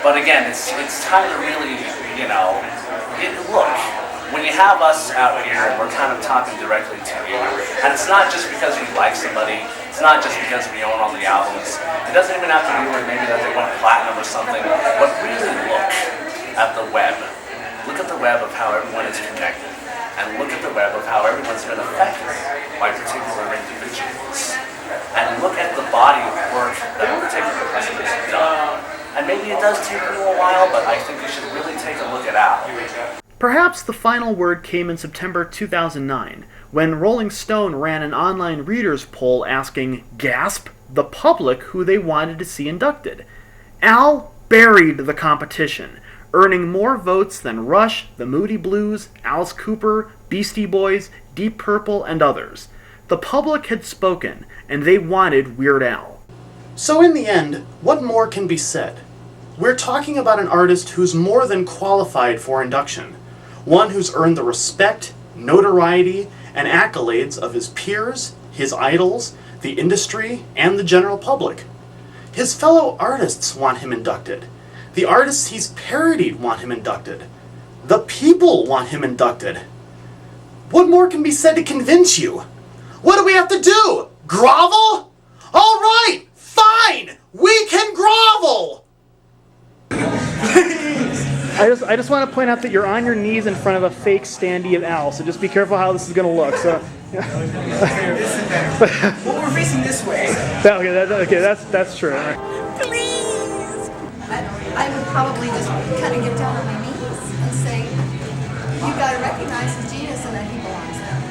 but again, it's time to really, look. When you have us out here and we're kind of talking directly to you, and it's not just because we like somebody, it's not just because we own all the albums, it doesn't even have to be like maybe that they went platinum or something, but really look at the web. Look at the web of how everyone is connected, and look at the web of how everyone's been affected by particular individuals. And look at the body of work that a particular person has done. And maybe it does take you a while, but I think you should really take a look at Al.
Perhaps the final word came in September 2009, when Rolling Stone ran an online readers poll asking, gasp, the public who they wanted to see inducted. Al buried the competition, earning more votes than Rush, the Moody Blues, Alice Cooper, Beastie Boys, Deep Purple, and others. The public had spoken, and they wanted Weird Al.
So in the end, what more can be said? We're talking about an artist who's more than qualified for induction. One who's earned the respect, notoriety, and accolades of his peers, his idols, the industry, and the general public. His fellow artists want him inducted. The artists he's parodied want him inducted. The people want him inducted. What more can be said to convince you? What do we have to do? Grovel? All right, fine, we can grovel!
I just want to point out that you're on your knees in front of a fake standee of Al, so just be careful how this is going to look. So,
Well, we're facing this way.
That's true.
Please! I would probably just kind of get down on my knees and say, you've got to recognize his genius and that he belongs there.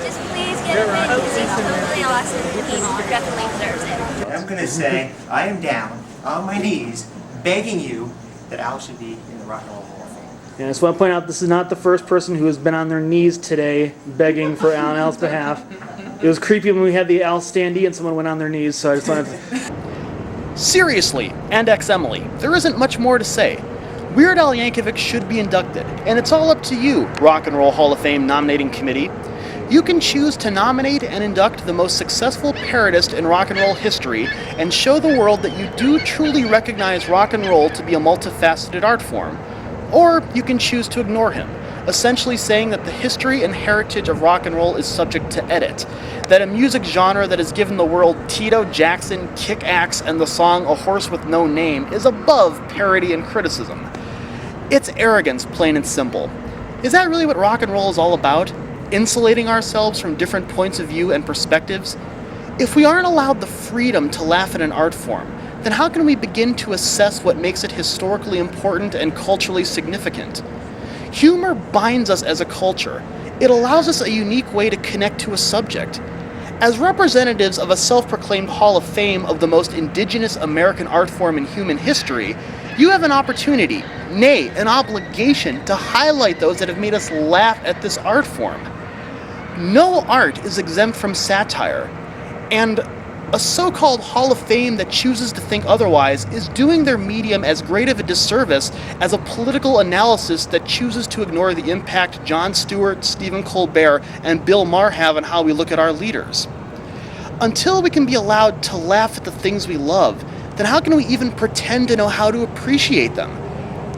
Just please get him in because he's totally awesome. He definitely deserves it.
I'm going to say I am down on my knees begging you that Al should be in the Rock and Roll Hall of Fame.
And I just want to point out this is not the first person who has been on their knees today begging for Al and Al's behalf. It was creepy when we had the Al standee and someone went on their knees, so I just wanted to...
Seriously, and ex-Emily, there isn't much more to say. Weird Al Yankovic should be inducted, and it's all up to you, Rock and Roll Hall of Fame nominating committee. You can choose to nominate and induct the most successful parodist in rock and roll history and show the world that you do truly recognize rock and roll to be a multifaceted art form. Or you can choose to ignore him, essentially saying that the history and heritage of rock and roll is subject to edit, that a music genre that has given the world Tito, Jackson, Kick-Axe, and the song A Horse with No Name is above parody and criticism. It's arrogance, plain and simple. Is that really what rock and roll is all about? Insulating ourselves from different points of view and perspectives? If we aren't allowed the freedom to laugh at an art form, then how can we begin to assess what makes it historically important and culturally significant? Humor binds us as a culture. It allows us a unique way to connect to a subject. As representatives of a self-proclaimed Hall of Fame of the most indigenous American art form in human history, you have an opportunity, nay, an obligation, to highlight those that have made us laugh at this art form. No art is exempt from satire, and a so-called Hall of Fame that chooses to think otherwise is doing their medium as great of a disservice as a political analysis that chooses to ignore the impact Jon Stewart, Stephen Colbert, and Bill Maher have on how we look at our leaders. Until we can be allowed to laugh at the things we love, then how can we even pretend to know how to appreciate them?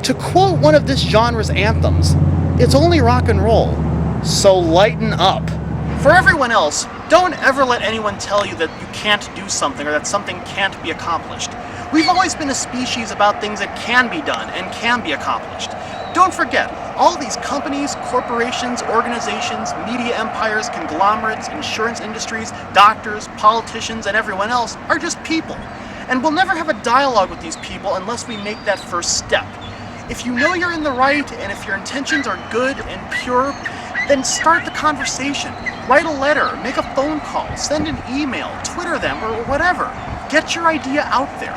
To quote one of this genre's anthems, it's only rock and roll, so lighten up. For everyone else, don't ever let anyone tell you that you can't do something or that something can't be accomplished. We've always been a species about things that can be done and can be accomplished. Don't forget, all these companies, corporations, organizations, media empires, conglomerates, insurance industries, doctors, politicians, and everyone else are just people. And we'll never have a dialogue with these people unless we make that first step. If you know you're in the right, and if your intentions are good and pure, then start the conversation. Write a letter, make a phone call, send an email, Twitter them, or whatever. Get your idea out there.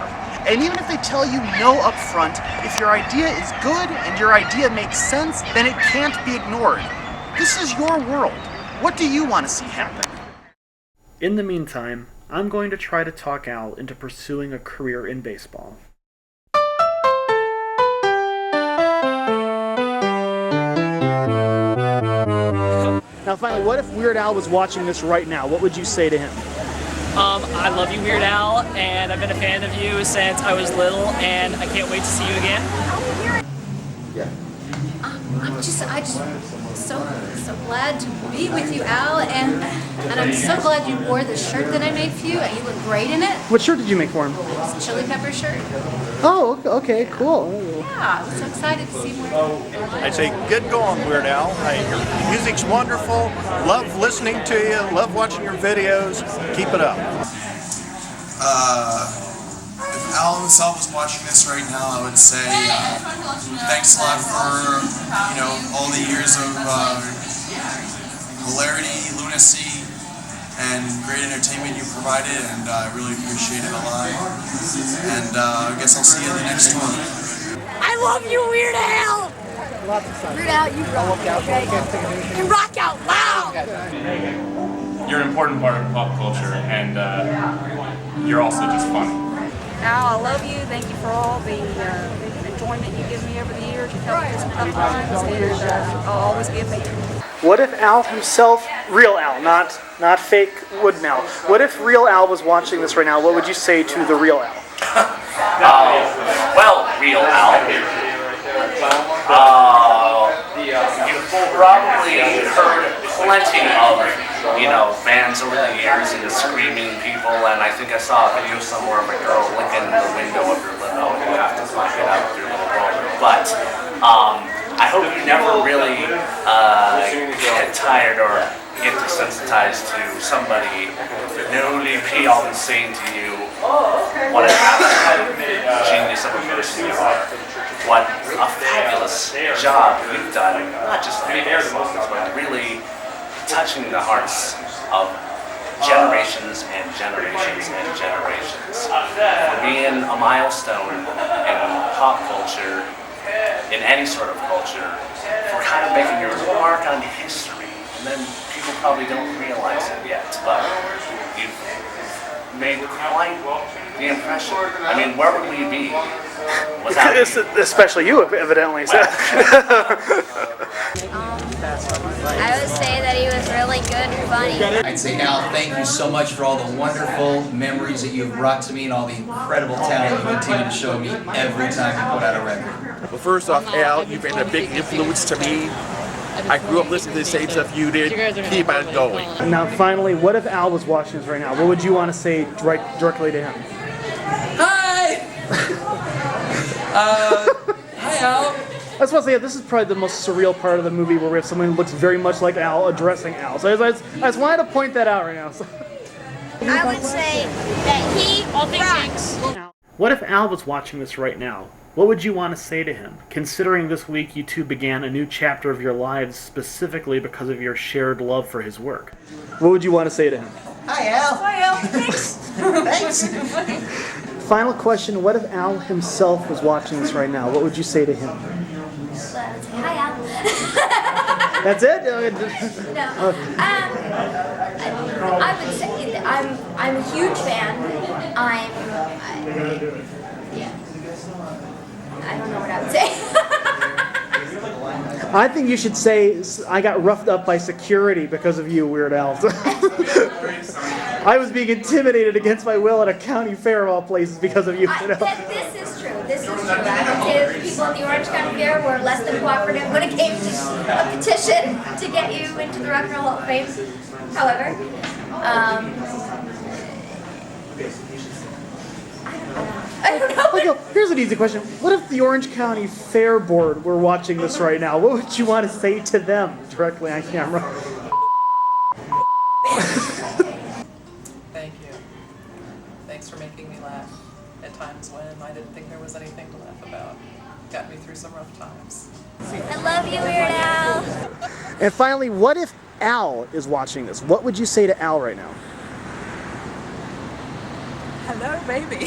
And even if they tell you no up front, if your idea is good and your idea makes sense, then it can't be ignored. This is your world. What do you want to see happen? In the meantime, I'm going to try to talk Al into pursuing a career in baseball.
Now finally, what if Weird Al was watching this right now? What would you say to him?
I love you, Weird Al, and I've been a fan of you since I was little, and I can't wait to see you again.
I'm just so glad to be with you, Al, and I'm so glad you wore the shirt that I made for you, and you look great in it.
What shirt did you make for him?
It's a chili pepper shirt.
Oh, okay, cool.
Yeah, I'm so excited to see more.
I'd say get going, Weird Al. Hey, your music's wonderful. Love listening to you. Love watching your videos. Keep it up.
If Al himself was watching this right now, I would say thanks a lot for all the years of hilarity, lunacy, and great entertainment you provided, and I really appreciate it a lot. And I guess I'll see you in the next one.
I love you, Weird Al!
Weird Al, you rock, okay? And rock out loud!
You're an important part of pop culture, and you're also just funny.
Al, I love you. Thank you for all the enjoyment you give me over the years. You've helped me through some tough times, and I'll always be a fan.
What if Al himself, real Al, not fake wooden Al, what if real Al was watching this right now? What would you say to the real Al?
Well, real Al, you've probably heard plenty of, fans over the years and the screaming people, and I think I saw a video somewhere of a girl licking the window of your limo, and you have to find it out with your little brother. But I hope you never really get tired or get desensitized to somebody newly beyond saying to you what an absolute genius of a person you are. What a fabulous job you've done, not just making songs, but really touching the hearts of generations and generations and generations. For being a milestone in pop culture, in any sort of culture, for kind of making your mark on history. And then people probably don't realize it yet, but you've made quite the impression. I mean, where would we be without you?
Especially you, evidently. So.
I would say that he was really good and funny.
I'd say, Al, thank you so much for all the wonderful memories that you've brought to me and all the incredible talent you continue to show me every time you put out a record.
Well, first off, Al, you've been a big influence to me. I grew up listening to the same stuff you did. Keep on going.
Now, finally, what if Al was watching this right now? What would you want to say directly to him?
Hi! Hi, Al.
I just want to say, this is probably the most surreal part of the movie where we have someone who looks very much like Al addressing Al. So I just wanted to point that out right now. So.
I would say that he rocks.
What if Al was watching this right now? What would you want to say to him, considering this week you two began a new chapter of your lives specifically because of your shared love for his work?
What would you want to say to him?
Hi, Al.
Hi, Al. Thanks.
Thanks.
Final question, what if Al himself was watching this right now? What would you say to him?
Hi, Al.
That's it?
No. I would say that I'm a huge fan. I don't know what I would say.
I think you should say, I got roughed up by security because of you, Weird Al. I was being intimidated against my will at a county fair of all places because of you.
This is true. This is true. I would say that the people at the Orange County Fair were less than cooperative when it came to a petition to get you into the Rock and Roll Hall of Fame. However, I don't know.
Okay, here's an easy question. What if the Orange County Fair Board were watching this right now? What would you want to say to them directly on camera?
Thank you. Thanks for making me laugh at times when I didn't think there was anything to laugh about. Got me through some rough times.
I love you, Weird Al.
And finally, what if Al is watching this? What would you say to Al right now?
Hello, baby.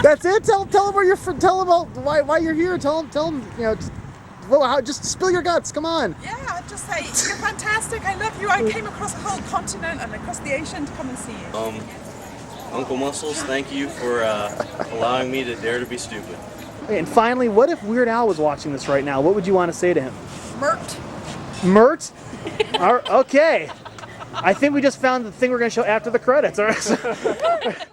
That's it. Tell him where you're from. Tell him about why you're here. Tell him. Just spill your guts. Come on.
Yeah, just say you're fantastic. I love you. I came across a whole continent and across the ocean to come and see you.
Uncle Muscles, thank you for allowing me to dare to be stupid.
And finally, what if Weird Al was watching this right now? What would you want to say to him?
Mert.
Mert? Okay. I think we just found the thing we're going to show after the credits. All right.